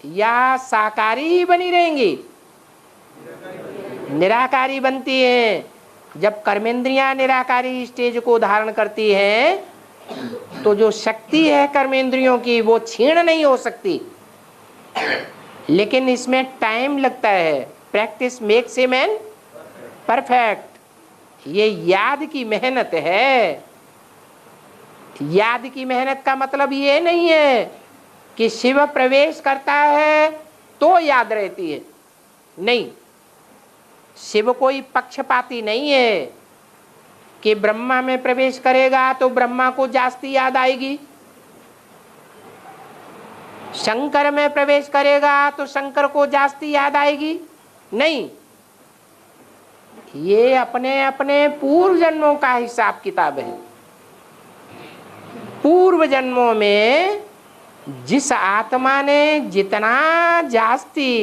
या साकारी ही बनी रहेंगी? निराकारी बनती हैं। जब कर्मेंद्रियां निराकारी स्टेज को धारण करती हैं तो जो शक्ति है कर्मेंद्रियों की वो क्षीण नहीं हो सकती, लेकिन इसमें टाइम लगता है। Practice makes a man perfect. ये याद की मेहनत है। याद की मेहनत का मतलब ये नहीं है कि शिव प्रवेश करता है तो याद रहती है, नहीं। शिव कोई पक्षपाती नहीं है कि ब्रह्मा में प्रवेश करेगा तो ब्रह्मा को जास्ती याद आएगी, शंकर में प्रवेश करेगा तो शंकर को जास्ती याद आएगी, नहीं। ये अपने अपने पूर्व जन्मों का हिसाब किताब है। पूर्व जन्मों में जिस आत्मा ने जितना जास्ती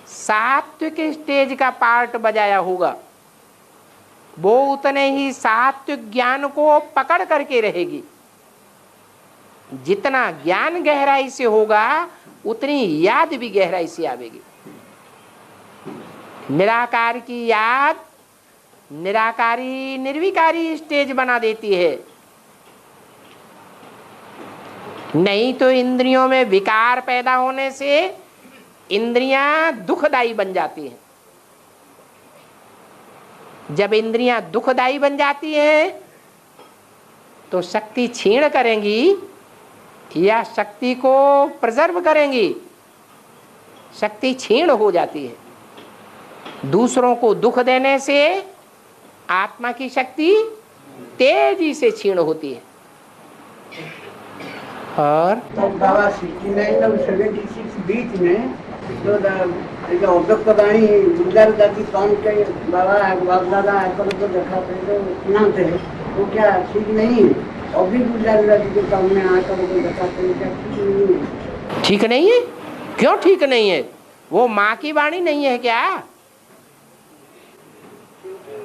सात्विक स्टेज का पार्ट बजाया होगा वो उतने ही सात्विक ज्ञान को पकड़ करके रहेगी। जितना ज्ञान गहराई से होगा उतनी याद भी गहराई से आवेगी। निराकार की याद निराकारी निर्विकारी स्टेज बना देती है, नहीं तो इंद्रियों में विकार पैदा होने से इंद्रियां दुखदायी बन जाती हैं। जब इंद्रियां दुखदायी बन जाती हैं तो शक्ति क्षीण करेंगी या शक्ति को प्रिजर्व करेंगी? शक्ति क्षीण हो जाती है। दूसरों को दुख देने से आत्मा की शक्ति तेजी से क्षीण होती है। और बाबा 69 और 76 बीच में जो अव्यक्त वाणी गुजर जाती कौन के बाबा बाप दादा आकर तो देखा थे सुना थे, वो क्या ठीक नहीं है? अभी गुजर जाती के सामने आकर तो देखा थे, क्या ठीक नहीं है? ठीक नहीं है? क्यों ठीक नहीं है? वो माँ की वाणी नहीं है क्या?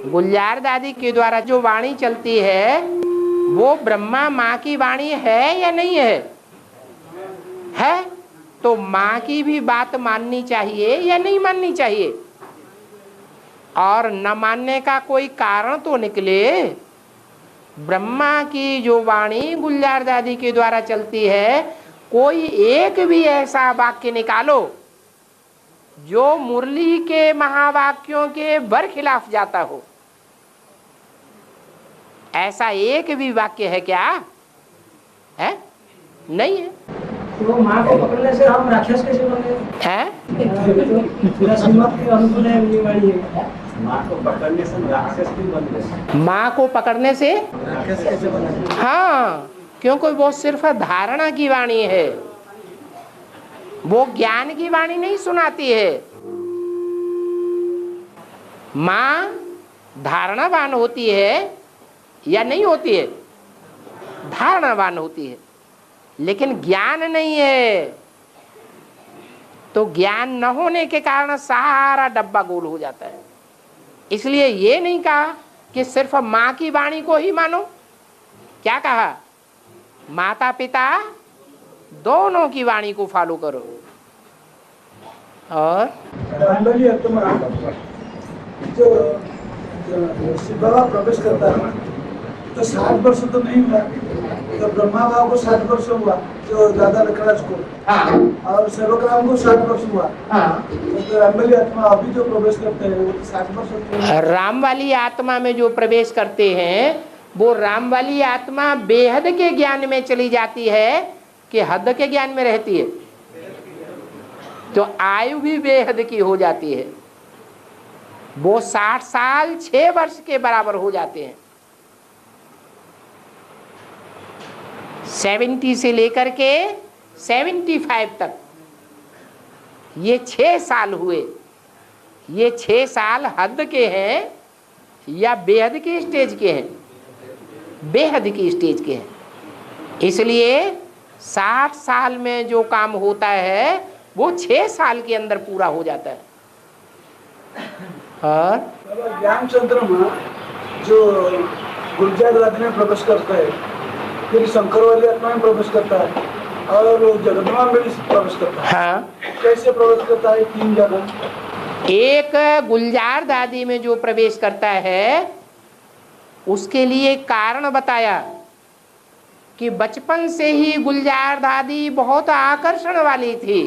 गुलजार दादी के द्वारा जो वाणी चलती है वो ब्रह्मा माँ की वाणी है या नहीं है? है। तो माँ की भी बात माननी चाहिए या नहीं माननी चाहिए? और न मानने का कोई कारण तो निकले। ब्रह्मा की जो वाणी गुलजार दादी के द्वारा चलती है, कोई एक भी ऐसा वाक्य निकालो जो मुरली के महावाक्यों के बरखिलाफ जाता हो। ऐसा एक भी वाक्य है क्या? है? नहीं है। तो माँ को पकड़ने से हम राक्षस कैसे बने? पूरा श्रीमत के अनुकूल है ये वाणी है। माँ को पकड़ने से राक्षस भी बन गए। माँ को पकड़ने से राक्षस कैसे बने? हाँ, क्योंकि वो सिर्फ धारणा की वाणी है, वो ज्ञान की वाणी नहीं सुनाती है। माँ धारणावान होती है या नहीं होती है? धारणावान होती है, लेकिन ज्ञान नहीं है। तो ज्ञान न होने के कारण सारा डब्बा गोल हो जाता है। इसलिए ये नहीं कहा कि सिर्फ माँ की वाणी को ही मानो, क्या कहा, माता पिता दोनों की वाणी को फॉलो करो। और जो शिव बाबा प्रवेश करता है तो 60 वर्ष तो नहीं हुआ, तो ब्रह्मा बाबा को 60 वर्ष हुआ, जो दादा लखराज को, और सेवकराम को 60 वर्ष हुआ, तो राम वाली आत्मा अभी जो प्रवेश करते हैं वो 60 वर्ष। राम वाली आत्मा में जो प्रवेश करते हैं वो राम वाली आत्मा बेहद के ज्ञान में चली जाती है कि हद के ज्ञान में रहती है, तो आयु भी बेहद की हो जाती है। वो 60 साल 6 वर्ष के बराबर हो जाते हैं। 70 से लेकर के 75 तक ये 6 साल हुए। ये 6 साल हद के हैं या बेहद की स्टेज के हैं? बेहद की स्टेज के हैं। इसलिए 60 साल में जो काम होता है वो 6 साल के अंदर पूरा हो जाता है। और ज्ञान चंद्रमा जो गुलजार राज्य में प्रवेश करता है, फिर शंकर वाली आत्मा में प्रवेश करता है और जगदम्बा में भी प्रवेश करता है। हाँ, कैसे प्रवेश करता है? 3 जगह। एक गुलजार दादी में जो प्रवेश करता है उसके लिए कारण बताया कि बचपन से ही गुलजार दादी बहुत आकर्षण वाली थी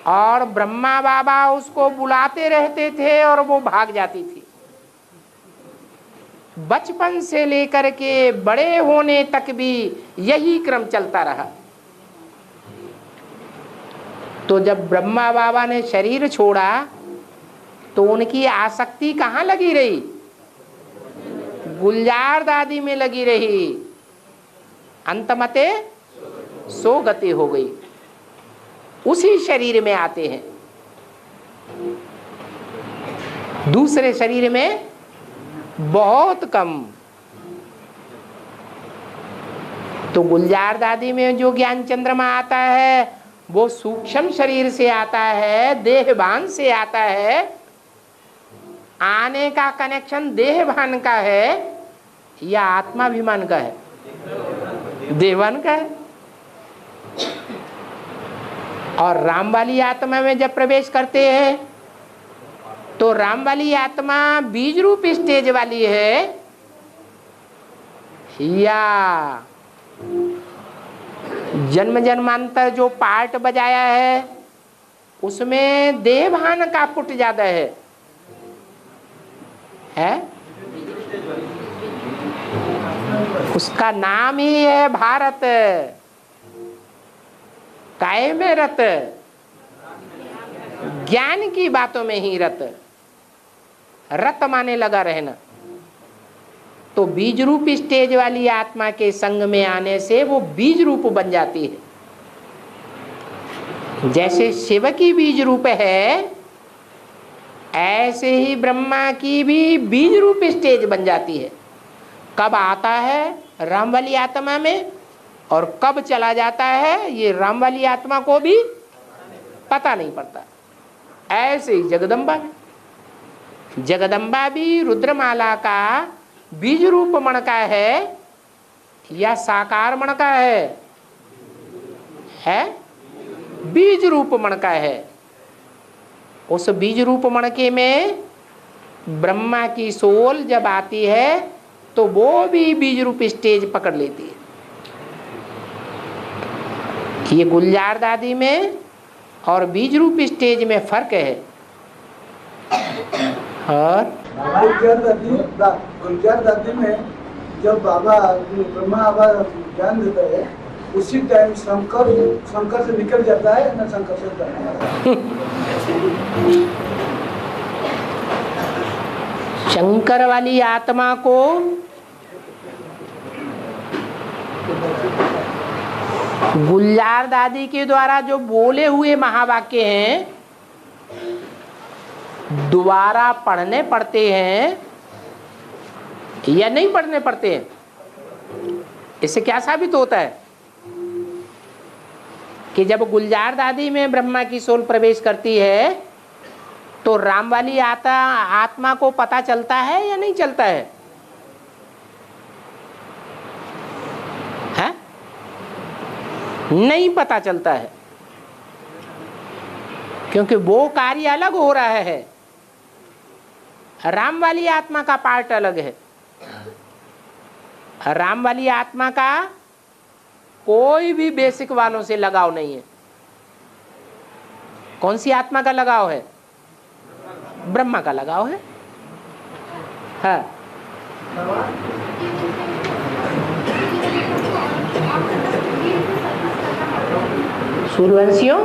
और ब्रह्मा बाबा उसको बुलाते रहते थे और वो भाग जाती थी। बचपन से लेकर के बड़े होने तक भी यही क्रम चलता रहा। तो जब ब्रह्मा बाबा ने शरीर छोड़ा तो उनकी आसक्ति कहाँ लगी रही? गुलजार दादी में लगी रही। अंतमते सो गति हो गई। उसी शरीर में आते हैं, दूसरे शरीर में बहुत कम। तो गुलजार दादी में जो ज्ञान चंद्रमा आता है वो सूक्ष्म शरीर से आता है, देहभान से आता है। आने का कनेक्शन देहभान का है या आत्माभिमान का है? देहभान का है। और राम वाली आत्मा में जब प्रवेश करते हैं तो राम वाली आत्मा बीज रूप स्टेज वाली है या जन्म जन्मांतर जो पार्ट बजाया है उसमें देहभान का पुट ज्यादा है? उसका नाम ही है भारत। काय में रत? ज्ञान की बातों में ही रत। रत माने लगा रहना। तो बीज रूप स्टेज वाली आत्मा के संग में आने से वो बीज रूप बन जाती है। जैसे शिव की बीज रूप है ऐसे ही ब्रह्मा की भी बीज रूप स्टेज बन जाती है। कब आता है राम वाली आत्मा में और कब चला जाता है ये राम वाली आत्मा को भी पता नहीं पड़ता। ऐसे ही जगदम्बा में, जगदम्बा भी रुद्रमाला का बीज रूप मण का है या साकार मण का है? बीज रूप मण का है। उस बीज रूप मणके में ब्रह्मा की सोल जब आती है तो वो भी बीज रूप स्टेज पकड़ लेती है। ये गुलजार दादी में और बीज रूप स्टेज में फर्क है। और गुलजार दादी में जब बाबा ब्रह्मा बाबा ज्ञान देता है उसी टाइम शंकर से निकल जाता है ना? शंकर से शंकर वाली आत्मा को गुलजार दादी के द्वारा जो बोले हुए महावाक्य हैं दोबारा पढ़ने पड़ते हैं या नहीं पढ़ने पड़ते हैं? इससे क्या साबित होता है? कि जब गुलजार दादी में ब्रह्मा की सोल प्रवेश करती है तो राम वाली आत्मा को पता चलता है या नहीं चलता है? हैं? नहीं पता चलता है, क्योंकि वो कार्य अलग हो रहा है। राम वाली आत्मा का पार्ट अलग है। राम वाली आत्मा का कोई भी बेसिक वालों से लगाव नहीं है। कौन सी आत्मा का लगाव है? ब्रह्मा का लगाव है। हाँ, सूर्यवंशियों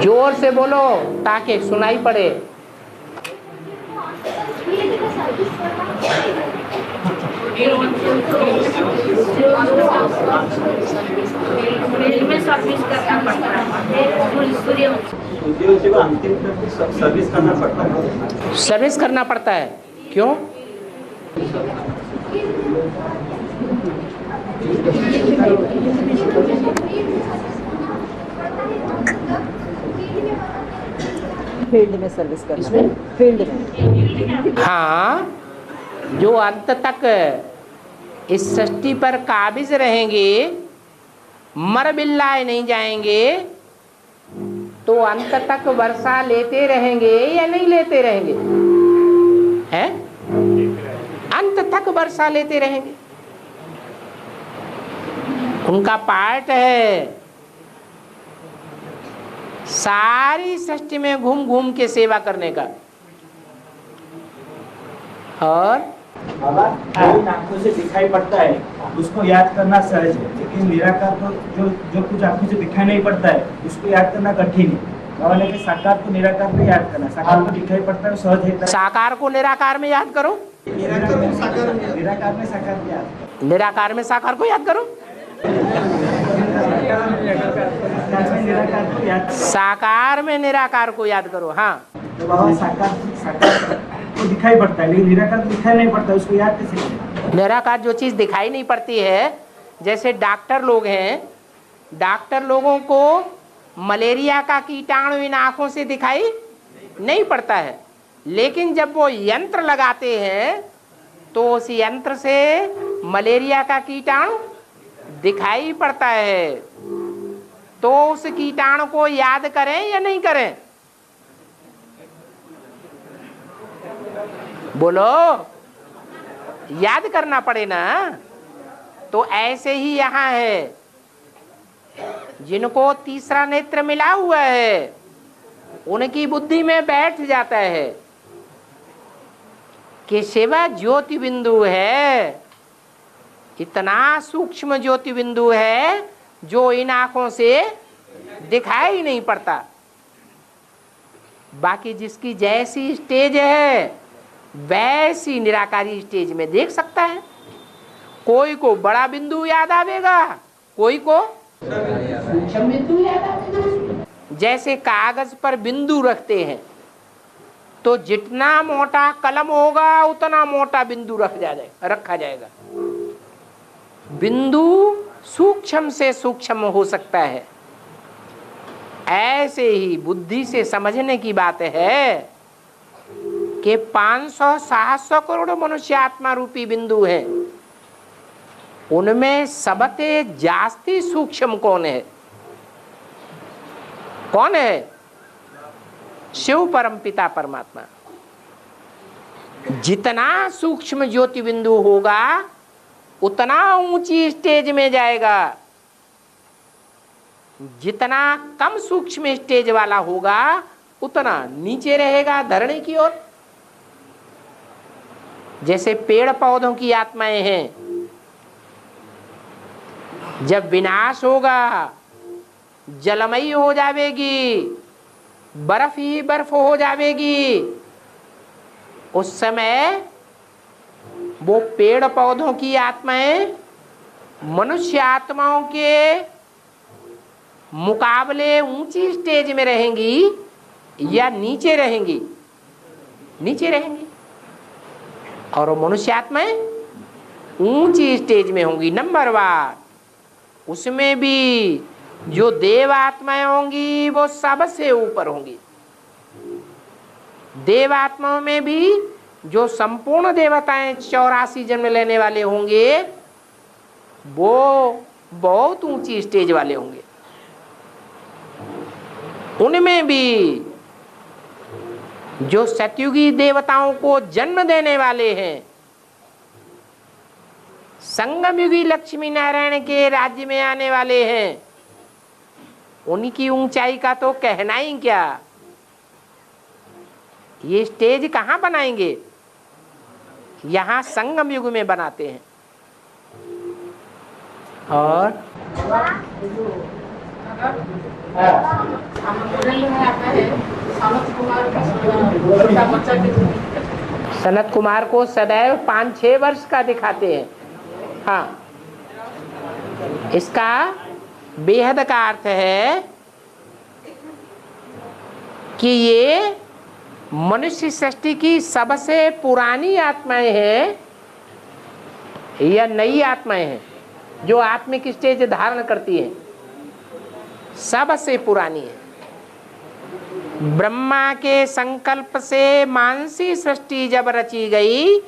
जोर से बोलो ताकि सुनाई पड़े। सूर्यवंशी को अंतिम तक सर्विस करना पड़ता है। सर्विस करना पड़ता है, क्यों? फील्ड में सर्विस करना, फील्ड में। हाँ, जो अंत तक इस सृष्टि पर काबिज रहेंगे, मर बिल्लाए नहीं जाएंगे, तो अंत तक वर्षा लेते रहेंगे या नहीं लेते रहेंगे? हैं? अंत तक वर्षा लेते रहेंगे। उनका पार्ट है सारी सृष्टि में घूम घूम के सेवा करने का। और आंखों से दिखाई पड़ता है उसको याद करना सहज है, लेकिन निराकार को जो कुछ आंखों से दिखाई नहीं पड़ता है उसको याद करना कठिन है। लेकिन साकार को निराकार में याद करना, साकार को दिखाई पड़ता है सहज है। साकार को निराकार में याद करो, निराकार में साकार में याद, निराकार में साकार को याद करो, साकार में निराकार को याद करो। हाँ, साकार को दिखाई पड़ता है लेकिन निराकार को दिखाई नहीं पड़ता, उसको याद कैसे करें? निराकार जो चीज दिखाई नहीं पड़ती है, जैसे डॉक्टर लोग हैं, डॉक्टर लोगों को मलेरिया का कीटाणु इन आंखों से दिखाई नहीं पड़ता है, लेकिन जब वो यंत्र लगाते हैं तो उस यंत्र से मलेरिया का कीटाणु दिखाई पड़ता है। तो उस कीटाणु को याद करें या नहीं करें? बोलो, याद करना पड़े ना। तो ऐसे ही यहाँ है, जिनको तीसरा नेत्र मिला हुआ है उनकी बुद्धि में बैठ जाता है कि शिवा ज्योति बिंदु है, इतना सूक्ष्म ज्योति बिंदु है जो इन आंखों से दिखाई नहीं पड़ता। बाकी जिसकी जैसी स्टेज है वैसी निराकारी स्टेज में देख सकता है। कोई को बड़ा बिंदु याद आवेगा, कोई को सूक्ष्म बिंदु याद आवेगा। जैसे कागज पर बिंदु रखते हैं तो जितना मोटा कलम होगा उतना मोटा बिंदु रखा जाएगा। बिंदु सूक्ष्म से सूक्ष्म हो सकता है। ऐसे ही बुद्धि से समझने की बात है कि 500-700 करोड़ मनुष्य आत्मा रूपी बिंदु है, उनमें सबसे जास्ती सूक्ष्म कौन है? कौन है? शिव परमपिता परमात्मा। जितना सूक्ष्म ज्योति बिंदु होगा उतना ऊंची स्टेज में जाएगा, जितना कम सूक्ष्म स्टेज वाला होगा उतना नीचे रहेगा धरणी की ओर। जैसे पेड़ पौधों की आत्माएं हैं, जब विनाश होगा जलमयी हो जावेगी, बर्फ ही बर्फ हो जावेगी, उस समय वो पेड़ पौधों की आत्माएं मनुष्य आत्माओं के मुकाबले ऊंची स्टेज में रहेंगी या नीचे रहेंगी? नीचे रहेंगी। और वो मनुष्य आत्माएं ऊंची स्टेज में होंगी, नंबर 1। उसमें भी जो देव आत्माएं होंगी वो सबसे ऊपर होंगी। देव आत्माओं में भी जो संपूर्ण देवताएं 84 जन्म लेने वाले होंगे वो बहुत ऊंची स्टेज वाले होंगे। उनमें भी जो सतयुगी देवताओं को जन्म देने वाले हैं, संगम युगी लक्ष्मी नारायण के राज्य में आने वाले हैं, उनकी ऊंचाई का तो कहना ही क्या। ये स्टेज कहां बनाएंगे? यहां संगम युग में बनाते हैं। और सनत कुमार को सदैव 5-6 वर्ष का दिखाते हैं। हाँ, इसका बेहद का अर्थ है कि ये मनुष्य सृष्टि की सबसे पुरानी आत्माएं हैं या नई आत्माएं हैं जो आत्मिक स्टेज धारण करती हैं, सबसे पुरानी है। ब्रह्मा के संकल्प से मानसी सृष्टि जब रची गई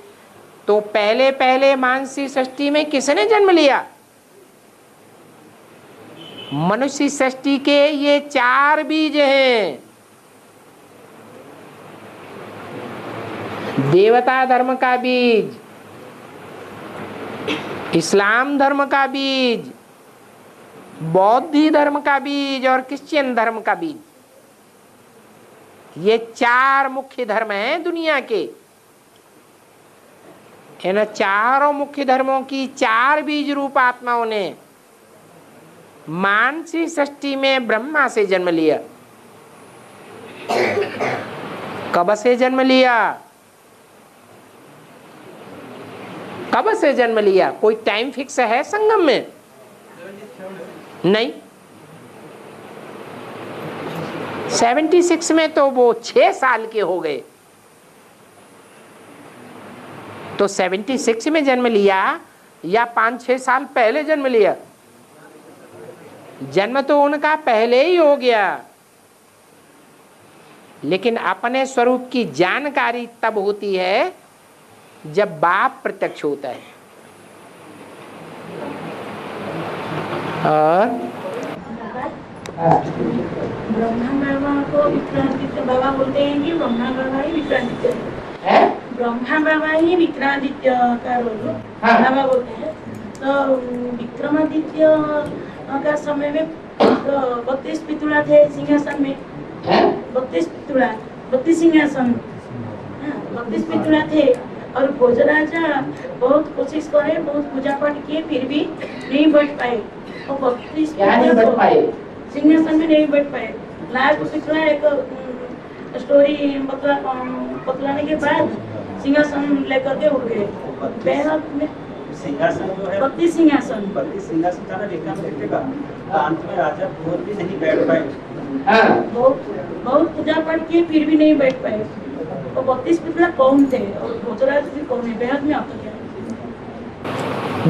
तो पहले पहले मानसी सृष्टि में किसने जन्म लिया? मनुष्य सृष्टि के ये 4 बीज हैं। देवता धर्म का बीज, इस्लाम धर्म का बीज, बौद्ध धर्म का बीज और क्रिश्चियन धर्म का बीज। ये 4 मुख्य धर्म हैं दुनिया के। इन चारों मुख्य धर्मों की 4 बीज रूप आत्माओं ने मानसी सृष्टि में ब्रह्मा से जन्म लिया। कब से जन्म लिया? कब से जन्म लिया? कोई टाइम फिक्स है संगम में? नहीं। 76 में तो वो 6 साल के हो गए, तो 76 में जन्म लिया या 5-6 साल पहले जन्म लिया? जन्म तो उनका पहले ही हो गया, लेकिन अपने स्वरूप की जानकारी तब होती है जब बाप प्रत्यक्ष होता है। और ब्रह्मा बाबा को विक्रांतित्य बाबा बोलते हैं कि ब्रह्मा बाबा ही विक्रांतित्य है। ब्रह्मा बाबा ही विक्रांतित्य का बाबा बोलते हैं। तो विक्रमादित्य का समय में 32 पितुड़ा थे सिंहासन में। 32 पितुड़ा, 32 सिंहासन, 32 पितुड़ा थे। और भोजराजा बहुत कोशिश करे, बहुत पूजा पाठ किए, फिर भी नहीं बैठ पाए। और 32 सिंहासन में नहीं बैठ पाए। लास्ट पितुड़ा एक स्टोरी बतलाने के बाद सिंहासन लेकर के उड़ गए। बेहद में सिंहासन जो है 32 सिंहासन था ना, देखा देखेगा अंत में राजा भोज भी नहीं बैठ पाए। बहुत पूजा पाठ किए फिर भी नहीं बैठ पाए। और 32 पितुड़ा कौन थे और भोजराज भी कौन है? बेहद में आपको क्या?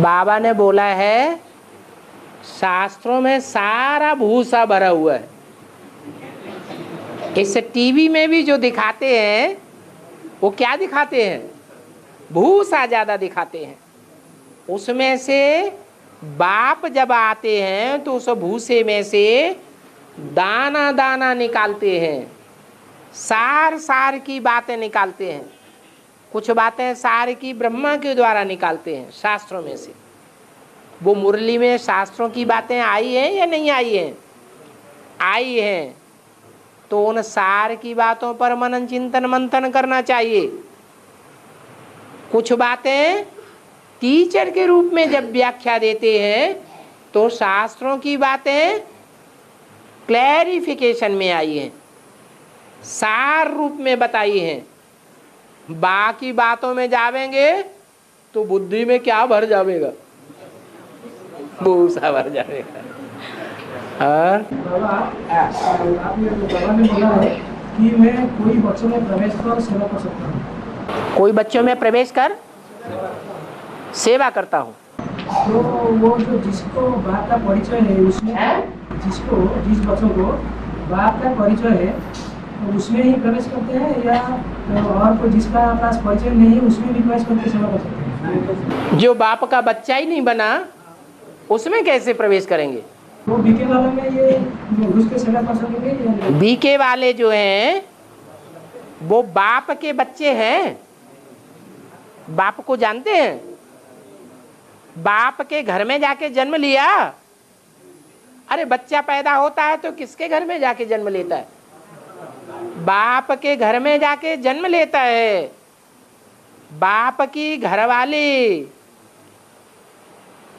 बाबा ने बोला है शास्त्रों में सारा भूसा भरा हुआ है। इस टीवी में भी जो दिखाते हैं वो क्या दिखाते हैं? भूसा ज्यादा दिखाते हैं। उसमें से बाप जब आते हैं तो उस भूसे में से दाना दाना निकालते हैं, सार सार की बातें निकालते हैं। कुछ बातें सार की ब्रह्मा के द्वारा निकालते हैं शास्त्रों में से। वो मुरली में शास्त्रों की बातें आई हैं या नहीं आई हैं? आई हैं। तो उन सार की बातों पर मनन चिंतन मंथन करना चाहिए। कुछ बातें टीचर के रूप में जब व्याख्या देते हैं तो शास्त्रों की बातें क्लैरिफिकेशन में आई हैं, सार रूप में बताई हैं। बाकी बातों में जावेंगे तो बुद्धि में क्या भर जाएगा? भूसा भर जाएगा। बाबा ने बोला है कि मैं कोई बच्चों में प्रवेश कर सेवा कर सकता हूँ। कोई बच्चों में प्रवेश कर सेवा करता हूँ। तो वो जो जिसको बाप का परिचय है उसमें जिस बच्चों को बाप का परिचय है तो उसमें ही प्रवेश करते हैं या और कोई जिसका पास परिचय नहीं है उसमें भी प्रवेश करके सेवा कर सकते हैं? जो बाप का बच्चा ही नहीं बना उसमें कैसे प्रवेश करेंगे? तो बीके वाले में ये घुस के सेवा कर सकेंगे या नहीं? बीके वाले जो हैं वो बाप के बच्चे हैं, बाप को जानते हैं, बाप के घर में जाके जन्म लिया। अरे बच्चा पैदा होता है तो किसके घर में जाके जन्म लेता है? बाप के घर में जाके जन्म लेता है। बाप की घरवाली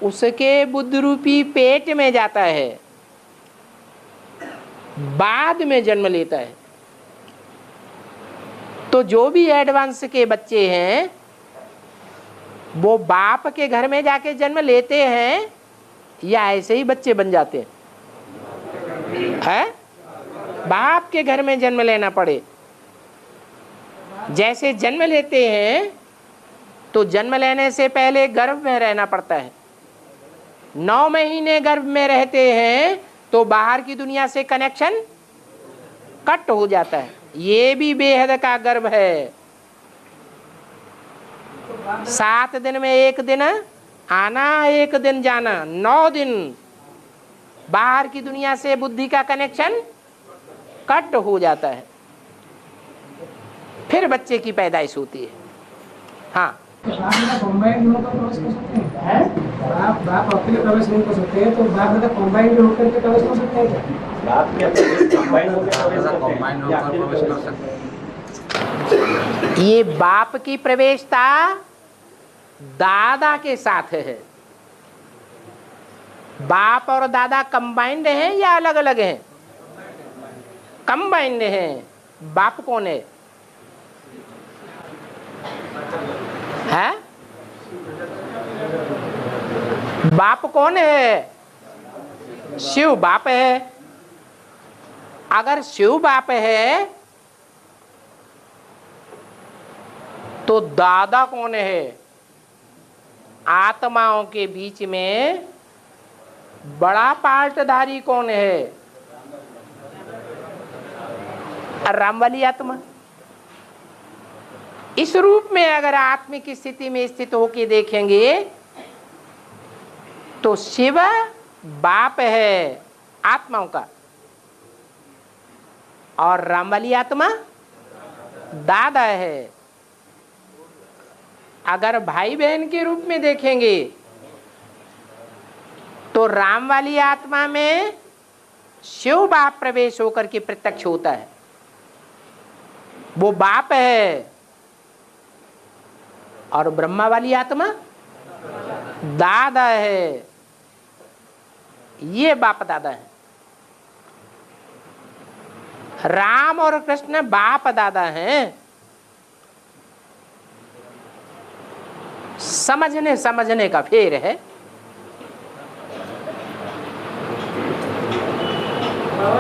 उसके बुद्ध रूपी पेट में जाता है, बाद में जन्म लेता है। तो जो भी एडवांस के बच्चे हैं वो बाप के घर में जाके जन्म लेते हैं या ऐसे ही बच्चे बन जाते हैं? बाप के घर में जन्म लेना पड़े। जैसे जन्म लेते हैं तो जन्म लेने से पहले गर्भ में रहना पड़ता है। 9 महीने गर्भ में रहते हैं तो बाहर की दुनिया से कनेक्शन कट हो जाता है। ये भी बेहद का गर्भ है। 7 दिन में 1 दिन आना, 1 दिन जाना, 9 दिन बाहर की दुनिया से बुद्धि का कनेक्शन कट हो जाता है। फिर बच्चे की पैदाइश होती है। हाँ, बाप अकेले प्रवेश नहीं कर सकते तो बाप दादा कॉम्बाइंड होकर के प्रवेश कर सकते हैं क्या? बाप के कंबाइन होकर प्रवेश कर सकते हैं। ये बाप की प्रवेशता दादा के साथ है। बाप और दादा कंबाइंड हैं या अलग अलग हैं? कंबाइंड हैं। बाप कौन है? है? बाप कौन है? शिव बाप है। अगर शिव बाप है तो दादा कौन है? आत्माओं के बीच में बड़ा पार्टधारी कौन है? रामवाली आत्मा। इस रूप में अगर आत्मिक स्थिति में स्थित होके देखेंगे तो शिव बाप है आत्माओं का और रामवाली आत्मा दादा है। अगर भाई बहन के रूप में देखेंगे तो राम वाली आत्मा में शिव बाप प्रवेश होकर के प्रत्यक्ष होता है। वो बाप है। और ब्रह्मा वाली आत्मा दादा है। ये बाप दादा है। राम और कृष्ण बाप दादा हैं। समझने का फेर है।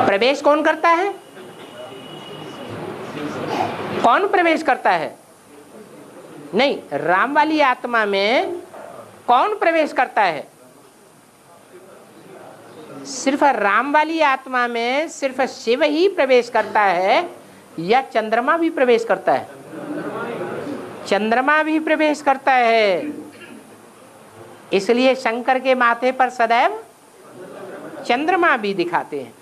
प्रवेश कौन करता है? कौन प्रवेश करता है? नहीं, राम वाली आत्मा में कौन प्रवेश करता है? सिर्फ राम वाली आत्मा में सिर्फ शिव ही प्रवेश करता है या चंद्रमा भी प्रवेश करता है? चंद्रमा भी प्रवेश करता है। इसलिए शंकर के माथे पर सदैव चंद्रमा भी दिखाते हैं।